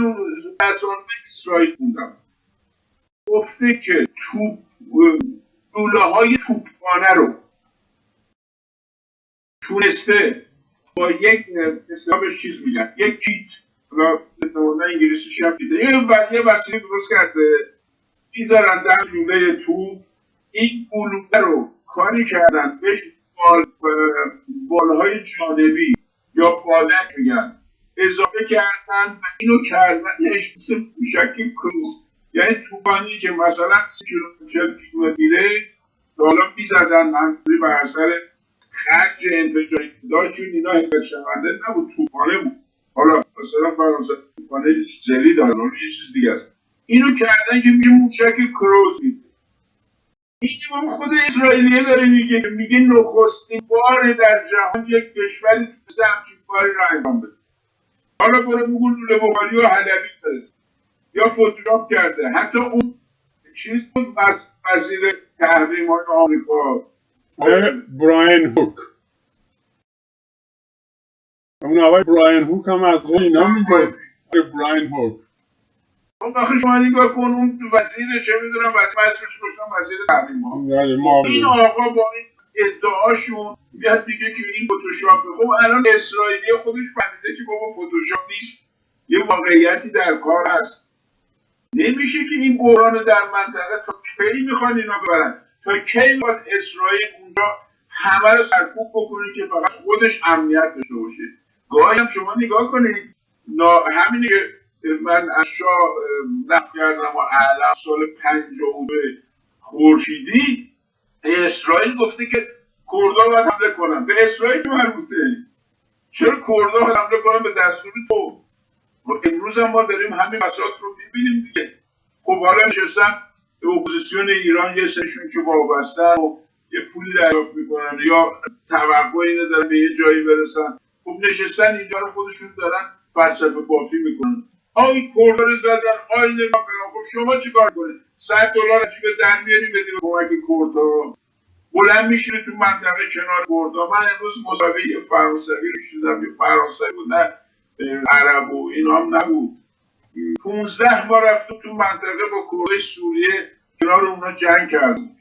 رسانه اسرائیل خوندم، گفته که دوله های توپخانه رو تونسته با یک اصطلاحش چیز میگن یک کیت، حالا انگلیسیش هم دیده، یه وسیله درست کرده میذارن در لوله توپ، این گلوله رو کاری کردن بهش بالهای جانبی یا بالک میگن اضافه کردن و اینو کردن مثل موشک کروز، یعنی توپانی که مثلا 40 کیلومتر میره حالا میزدن منطوری بر اثر خرج انفجاری داشتون اینا حفظ شونده نبود، توپانه بود. حالا مثلا فرانسه توپانه لیزری دارن، اون یه چیز دیگه است. اینو کردن که میشه موشک کروز میده. این خود اسرائیلیه داره میگه نخستین بار در جهان یک کشوری تونسته همچین کاری را انجام بده. حالا برو بگو لوله بخاری و حلبی داره یا فتوشاپ کرده. حتی اون چیز بود وزیر تحریم های آمریکا براین هوک، اون آقای براین هوک هم از اینا میگه. براین هوک اون آخه شما نگاه کن، اون وزیر چه میدونم وزیر وزیر تحریم ها، این آقا با این ادعاشون میاد میگه که این فتوشاپه. خب الان اسرائیلی خودش فهمیده که بابا فتوشاپ نیست، یه واقعیتی در کار هست. نمیشه که این بحران در منطقه تا کی میخوان اینا ببرن؟ تا کی باید اسرائیل اونجا همه رو سرکوب بکنه که فقط خودش امنیت داشته باشه؟ گاهی هم شما نگاه کنید، همینی که من از شاه نقل کردم و اعلام سال 52 خورشیدی اسرائیل گفته که کردها باید حمله کنن. به اسرائیل که مربوطه؟ چرا کردها باید حمله کنن به دستور تو؟ امروز هم ما داریم همین مسائل رو میبینیم دیگه. خب حالا نشستن به اپوزیسیون ایران یه سرشون که وابستن و یه پولی دریافت میکنن یا توقعی ندارن به یه جایی برسن، خب نشستن اینجا رو خودشون دارن فلسفه بافی میکنن. آی کردها رو زدن، آی نمیدونم. خب شما چیکار کنید؟ $100 چی به در میاری بدی به کمک کردها؟ بلند میشینه تو منطقه کنار کردها. من امروز مسابقه فرانسوی رو شدم، یه فرانسوی بود نه عرب و اینا هم نبود. 15 ما رفتم تو منطقه با کردهای سوریه کنار اونا جنگ کردیم.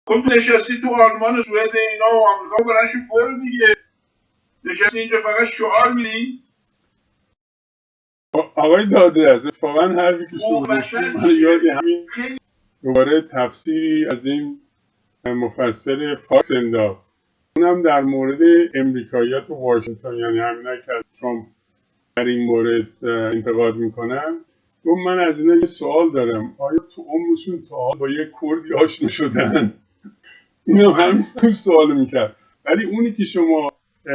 خب نشستی تو آلمان و سوئد اینا و آمریکا برنشون برو دیگه، نشستی اینجا فقط شعار میدی. آقای داده از اتفاقا حرفی که شما گفتید من یادی همین دوباره تفسیری از این مفسر فاکس انداخت اونم در مورد امریکاییات و واشنگتن، یعنی همینایی که از ترامپ در این مورد انتقاد میکنن. گفت من از اینا یه سوال دارم، آیا تو عمرشون تا حال با یه کردی آشنا شدن؟ اینا همین سوال میکرد. ولی اونی که شما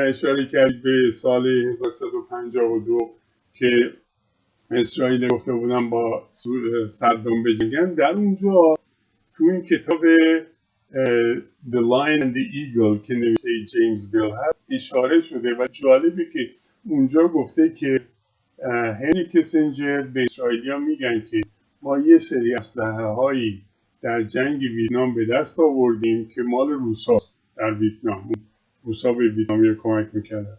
اشاره کردید به سال 1352 که اسرائیل گفته بودن با صدام بجنگن، در اونجا تو این کتاب The Lion and the Eagle که نوشته جیمز بیل هست اشاره شده و جالبه که اونجا گفته که هنری کیسینجر به اسرائیلیا میگن که ما یه سری اسلحه هایی در جنگ ویتنام به دست آوردیم که مال روساست. در ویتنام روسا به ویتنامیا کمک میکردن.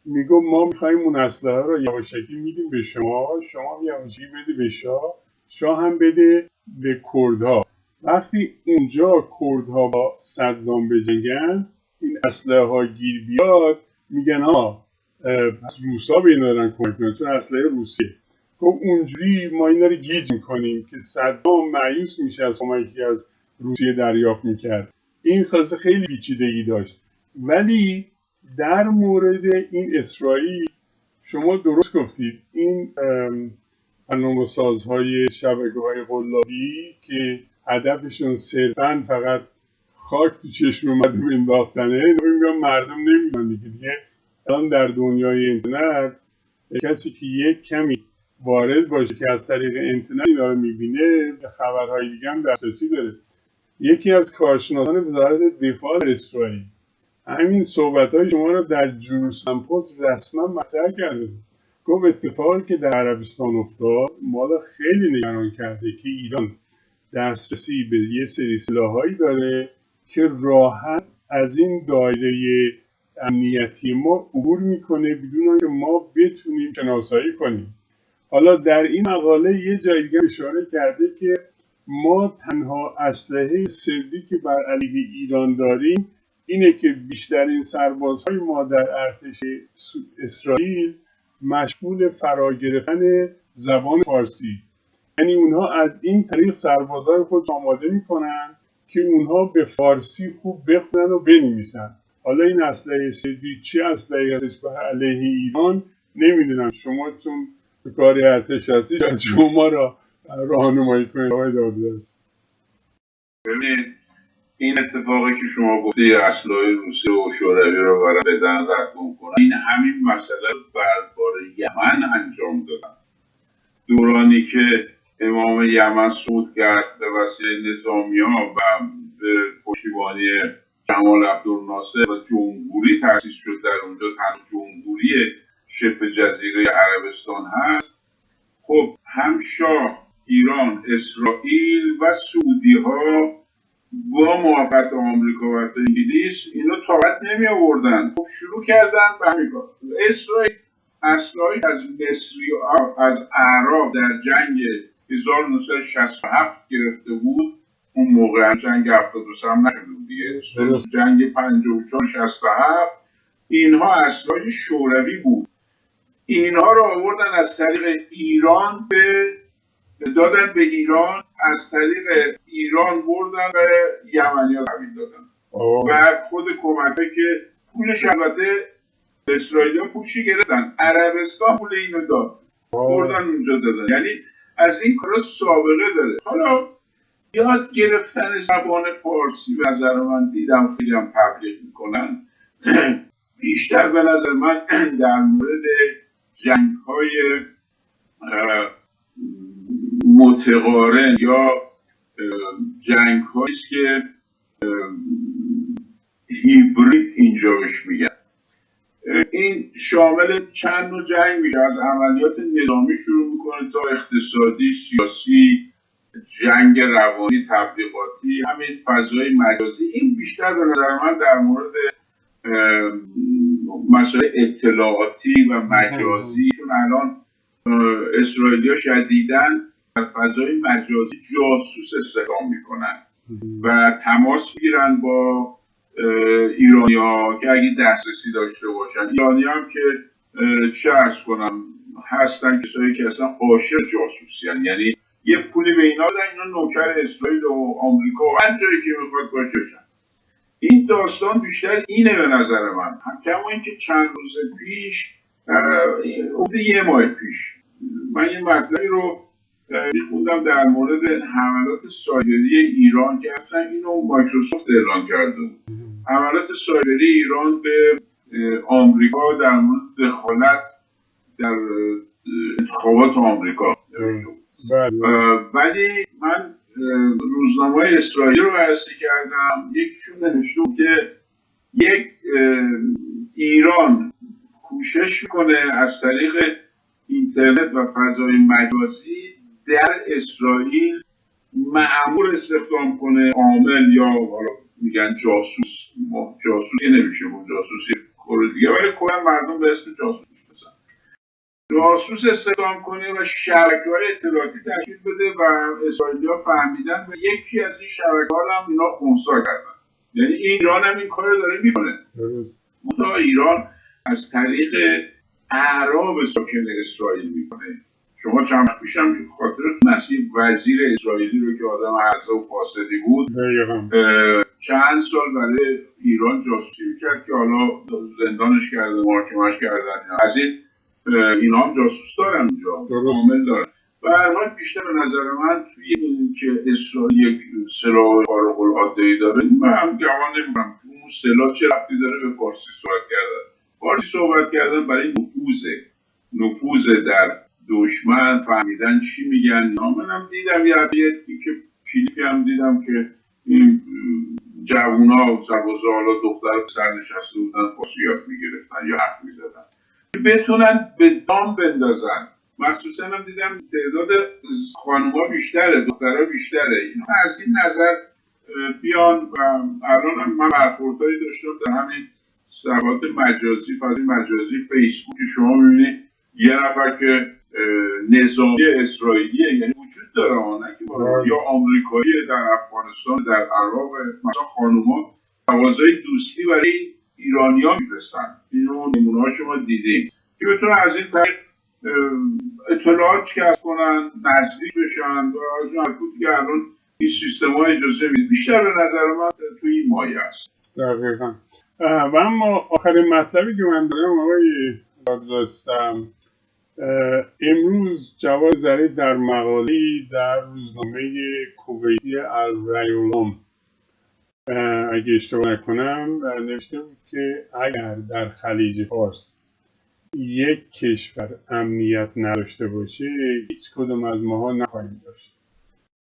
میگو ما میخواییم اون اسلحه رو یواشکی میدیم به شما، شما یواشکی بده به شاه هم بده به کردها. وقتی اونجا کردها با صدام بجنگن، این اسلحه ها گیر بیاد، میگن پس روسا به اینا دارن کمک میکنن چون اسلحه روسیه. خب اونجوری ما اینا رو گیج میکنیم که صدام مایوس میشه از کمکی از روسیه دریافت میکرد. این خاصه خیلی پیچیدگی داشت. ولی در مورد این اسرائیل شما درست گفتید، این برنامه سازهای شبکه‌های قلابی که هدفشون صرفاً فقط خاک تو چشم اومده بنداختنه، میگم مردم نمیدونن دیگه. الان در دنیای اینترنت کسی که یک کمی وارد باشه که از طریق اینترنت اینا رو میبینه، به خبرهای دیگه هم دسترسی داره. یکی از کارشناسان وزارت دفاع اسرائیل همین صحبت‌های شما رو در جروسلم پست رسما مطرح کرده. گفت اتفاقی که در عربستان افتاد ما رو خیلی نگران کرده که ایران دسترسی به یه سری سلاحایی داره که راحت از این دایره امنیتی ما عبور میکنه بدون آنکه ما بتونیم شناسایی کنیم. حالا در این مقاله یه جای دیگه اشاره کرده که ما تنها اسلحه سری که بر علیه ایران داریم اینه که بیشترین سربازهای ما در ارتش اسرائیل مشغول فرا گرفتن زبان فارسی، یعنی اونها از این طریق سربازهای خود آماده میکنن که اونها به فارسی خوب بخونن و بنویسن. حالا این اسلحه سری چه اسلحه‌ای هستش بر علیه ایران نمیدونم، شما چون به کار ارتش هستید از شما را راهنمایی کنید آقای دادرس. ببینید این اتفاقی که شما گفتی اسلحه روسیه و شوروی رو برای بدن رد کنن، این همین مسئله رو درباره یمن انجام دادن. دورانی که امام یمن صعود کرد به وسیله نظامی‌ها و به پشتیبانی جمال عبدالناصر و جمهوری تأسیس شد، در اونجا تنها جمهوری شبه جزیره عربستان هست. خب هم شاه، ایران، اسرائیل و سعودی ها با موافقت آمریکا و انگلیس اینو طاقت نمی آوردن. خب شروع کردن به همین کار. اسرائیل اسلحه‌ای از مصری و از اعراب در جنگ 1967 گرفته بود. اون موقع جنگ 73 هم نشده بود دیگه، جنگ 54-67 اینها اسلحه شوروی بود. اینها رو آوردن از طریق ایران دادن به ایران، از طریق ایران بردن به یمنی‌ها تحویل دادن و خود کمکه که پولش البته اسرائیلی‌ها پولشی گرفتن، عربستان پول اینو داد بردن اونجا دادن. یعنی از این کارا سابقه داره. حالا یاد گرفتن زبان فارسی به نظر من دیدم خیلی هم تبلیغ میکنن. بیشتر به نظر من در مورد جنگ‌های متقارن یا جنگ‌هایی که هیبرید اینجا بهش میگن. این شامل چند نوع جنگ میشه، از عملیات نظامی شروع میکنه تا اقتصادی، سیاسی، جنگ روانی، تبلیغاتی، همین فضای مجازی. این بیشتر به نظر من در مورد مسائل اطلاعاتی و مجازی، چون الان اسرائیلی‌ها شدیداً در فضای مجازی جاسوس استفاده میکنن و تماس میگیرن با ایرانی‌ها که اگه دسترسی داشته باشن. ایرانی‌ها هم که چه عرض کنم هستن کسایی که اصلا عاشق جاسوسی هستن، یعنی یه پولی به اینا بدن، اینا نوکر اسرائیل و آمریکا و هر جایی که میخواد باشه بشن. این داستان بیشتر اینه به نظر من، کما اینکه چند روز پیش، حدود یه ماه پیش، من یه مطلبی رو میخوندم در مورد حملات سایبری ایران که اصلا اینو مایکروسافت اعلان کرده بود. حملات سایبری ایران به آمریکا در مورد دخالت در انتخابات آمریکا. ولی من روزنامه‌های اسرائیل رو بررسی کردم، یکیشون نوشته که یک ایران کوشش میکنه از طریق اینترنت و فضای مجازی در اسرائیل مأمور استخدام کنه، عامل یا حالا میگن جاسوس، جاسوسی نمیشه، جاسوسی کور دیگه، ولی کلا مردم به اسم جاسوس میشناسن، جاسوس استخدام کنه و شبکه‌های اطلاعاتی تشکیل بده و اسرائیلی‌ها فهمیدن و یکی از این شبکه‌ها هم اینا خنثی کردن. یعنی ایران هم این کار داره میکنه. منتها ایران از طریق اعراب ساکن اسرائیل میکنه. شما چند وقت پیش هم خاطرتون هست وزیر اسرائیلی رو که آدم حسا و فاسدی بود چند سال برای ایران جاسوسی میکرد که حالا زندانش کرده، محاکمه‌اش کردن. از این اینا هم جاسوس دارن اونجا، کامل دارن. و هر حال بیشتر به نظر من توی این که اسرائیل یک سلاح خارق العاده‌ای داره، من هم گمان نمی‌کنم اون سلاح چه ربطی داره به فارسی صحبت کردن. فارسی صحبت کردن برای نفوذ در دشمن، فهمیدن چی میگن. منم دیدم یه تیکه کلیپی هم دیدم که این جوونا و سربازا، حالا دختر پسر نشسته بودن فارسی یاد میگرفتن یا حرف میزدن بتونن به دام بندازن. مخصوصا هم دیدم تعداد خانوما بیشتره، دخترها بیشتره. اینا از این نظر بیان و الان هم من برخوردهایی داشتم در همین صفحات مجازی، فضای مجازی فیسبوک، که شما میبینید یه نفر که نظامی اسرائیلیه، یعنی وجود داره، نه که یا آمریکایی در افغانستان، در عراق، مثلا خانوما تقاضای دوستی برای ایرانی‌ها می‌فرستن. اینو نمونه‌ها شما دیدیم که بتونن از این طریق اطلاعات کسب کنن، نزدیک بشن و از اون حرکتی که الان این سیستم‌ها اجازه میده. بیشتر به نظر من توی این مایه است. دقیقاً. و اما آخرین مطلبی که من دارم آقای دادرستم، امروز جواد ظریف در مقاله‌ای در روزنامه کویتی الرایولوم اگه اشتباه نکنم نوشته بود که اگر در خلیج فارس یک کشور امنیت نداشته باشه هیچ کدوم از ماها نخواهیم داشت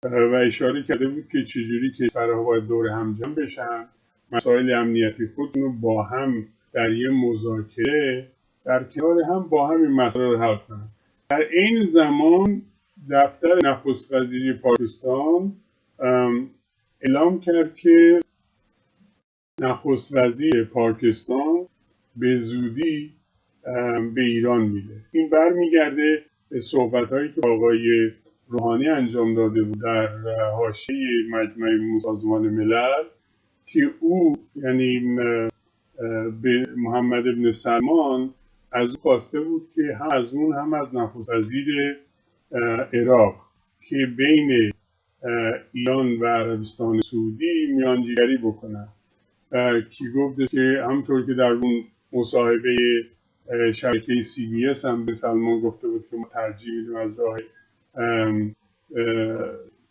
و اشاره کرده بود که چجوری کشورها باید دور هم جمع بشن، مسائل امنیتی خودشون رو با هم در یه مذاکره در کنار هم با هم این مسائل رو حل کنن. در این زمان دفتر نخست وزیری پاکستان اعلام کرد که نخست وزیر پاکستان به زودی به ایران میده. این برمیگرده به صحبت‌هایی که آقای روحانی انجام داده بود در حاشیه مجمع سازمان ملل که او یعنی به محمد ابن سلمان از او خواسته بود که هم از اون هم از نخست وزیر عراق که بین ایران و عربستان سعودی میانجیگری بکنن، که گفت که همونطور که در اون مصاحبه شبکه CBS هم به سلمان گفته بود که ما ترجیح میدیم از راه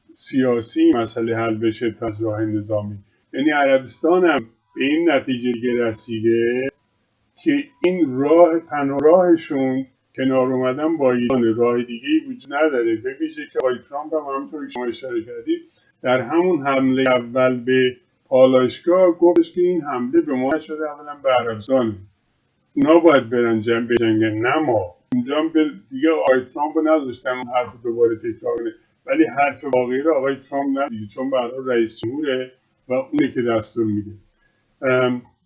سیاسی مسئله حل بشه تا از راه نظامی. یعنی عربستان هم به این نتیجه رسیده که این راه تنها راهشون کنار اومدن با ایران، راه دیگه‌ای وجود نداره. به ویژه که آقای ترامپ هم همونطور که شما اشاره کردید در همون حمله اول به پالایشگاه گفتش که این حمله به ما شده اولا به عربستان، اونا باید برن بجنگن نه ما. اونجا هم دیگه آقای ترامپ رو نذاشتن اون حرف دوباره تکرار کنه، ولی حرف واقعی رو آقای ترامپ ندیده چون به هر حال رئیس جمهوره و اونه که دستور میده.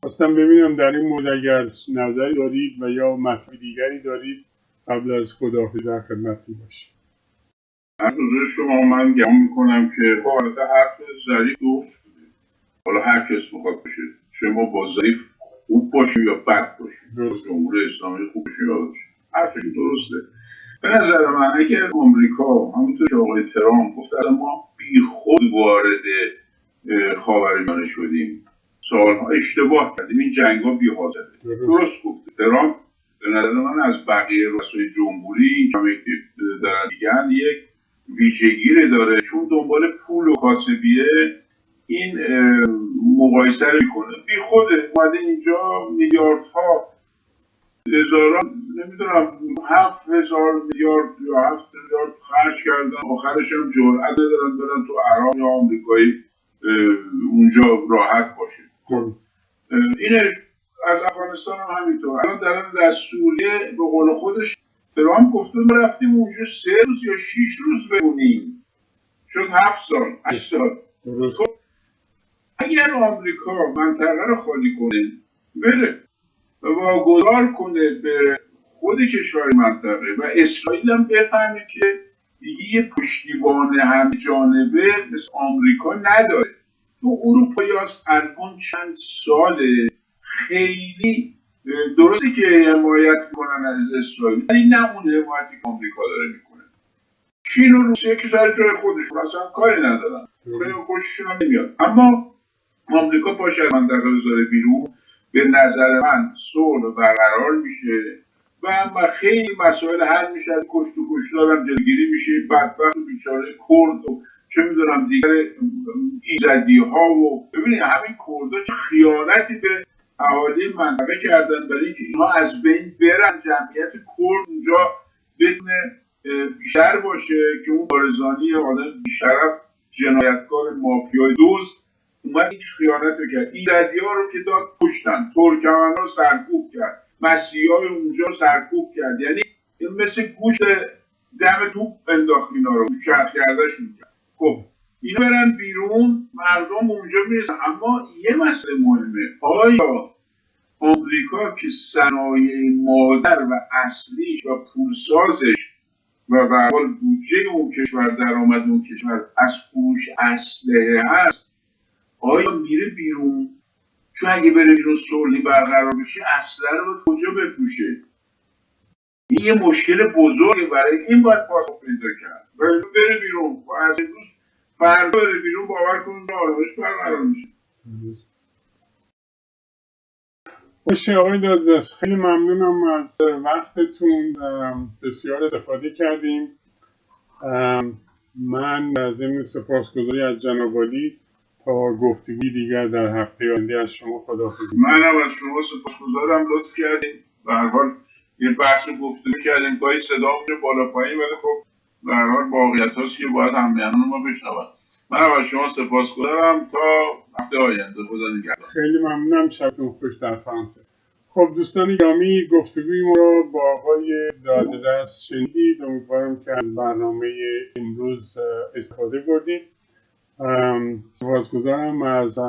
خواستم ببینم در این مورد اگر نظری دارید و یا مطلب دیگری دارید قبل از خداحافظی در خدمتتون باشم. از حضور شما من گمان میکنم که خب حرف ظریف درست بوده. حالا هر کس میخواد باشه، شما با ظریف خوب باشیم یا بد باشیم، جمهوری اسلامی خوب باشیم یا بد باشیم، حرفش درسته. به نظر من اگر آمریکا همونطور که آقای ترامپ گفت ما بی خود وارد خاورمیانه شدیم، سالها اشتباه کردیم، این جنگ ها بی‌حاصله. درست گفته ترامپ به نظر من از بقیه رؤسای جمهوری که دارن دیگن یک ویژگی داره، چون دنبال پول و کاسبیه این مقایسه رو میکنه. بی خوده اومده اینجا میلیاردها هزاران نمیدونم 7,000 میلیارد یا 7 میلیارد خرج کردن، آخرش هم جرأت ندارن برن تو عراق یا آمریکایی اونجا راحت باشه. اینه از افغانستان هم همینطور. الان دارن در سوریه به قول خودش ترامپ گفته ما رفتیم اونجا 3 روز یا 6 روز بمونیم، شد 7 سال 8 سال. خب اگر آمریکا منطقه رو خالی کنه بره و واگذار کنه به خود کشور منطقه و اسرائیل هم بفهمه که دیگه یه پشتیبان همه جانبه مثل آمریکا نداره. تو اروپایی هست الان چند ساله خیلی درسته که حمایت میکنن از اسرائیل، ولی نه اون حمایتی که آمریکا داره میکنه. چین و روسیه که سر جای خودشون اصلا کاری ندارن، خیلی خوششون هم نمیاد، اما آمریکا پاش از منطقه بذاره بیرون به نظر من صلح برقرار میشه و خیلی مسائل حل میشه، از کشت و کشتار هم جلوگیری میشه. بدبخت و بیچاره کرد و چه میدونم دیگر ایزدی ها و ببینید همین کردها چه خیانتی به اهالی منطقه کردن برای اینکه اینها از بین برن، جمعیت کرد اونجا بتونه بیشتر باشه که اون بارزانی آدم بیشرف جنایتکار مافیای دوست اومد این خیانت رو کرد. ایزدی ها رو که داد کشتن، ترکمن ها سرکوب کرد، مسیحی های اونجا سرکوب کرد، یعنی مثل گوشت دم توپ انداخت اینا رو شرخ کردهشون کرد. خب اینا برن بیرون، مردم اونجا میرسن. اما یه مسئله مهمه، آیا آمریکا که صنایع مادر و اصلیش و پولسازش و به حال بودجه اون کشور، درآمد اون کشور از فروش اسلحه هست، آیا میره بیرون؟ چون اگه بره بیرون صلحی برقرار بشه اسلحه رو به کجا بفروشه؟ این یه مشکل بزرگه، برای این باید پاسخ پیدا کرد. بره بیرون و از امروز فردا بره بیرون، باور کنید آرامش برقرار میشه. باشه آقای دادرس، خیلی ممنونم از وقتتون، بسیار استفاده کردیم. من ضمن سپاسگزاری از جناب عالی تا گفتگوی دیگر در هفته آینده از شما خداحافظی. منم از شما سپاسگزارم، لطف کردیم. به هر حال یه بحث گفتگو کردیم، گاهی صدامون رو بالا پایین، ولی خب به هر حال واقعیت هاست که باید همراهان ما بشنون. منم از شما سپاسگزارم، تا هفته آینده. خدا نگهدار. خیلی ممنونم، شبتون خوش در فرانسه. خب دوستان گرامی، گفتگوی ما رو با آقای دادرس شنیدید. امیدوارم که از برنامه امروز استفاده بردید. سپاسگزارم از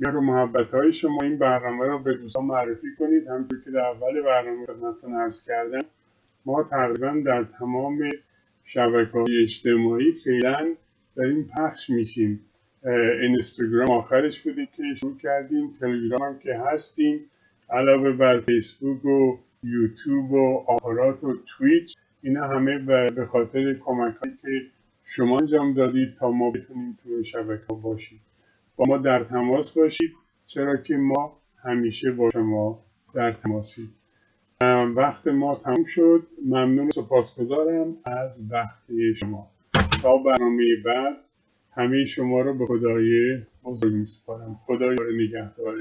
مهر و محبت‌های شما. این برنامه رو به دوستان معرفی کنید. همونطور که در اول برنامه خدمتتون عرض کردم، ما تقریبا در تمام شبکه‌های اجتماعی فعلا داریم پخش میشیم. اینستاگرام آخرش بوده که شروع کردیم، تلگرام هم که هستیم، علاوه بر فیسبوک و یوتیوب و آپارات و تویچ. اینا همه به خاطر کمک‌هایی که شما انجام دادید تا ما بتونیم تو شبکه باشیم. با ما در تماس باشید، چرا که ما همیشه با شما در تماسیم. وقت ما تموم شد. ممنون و سپاسگزارم از وقت شما. تا برنامه بعد همه شما رو به خدای بزرگ می‌سپارم. خدای نگهدار.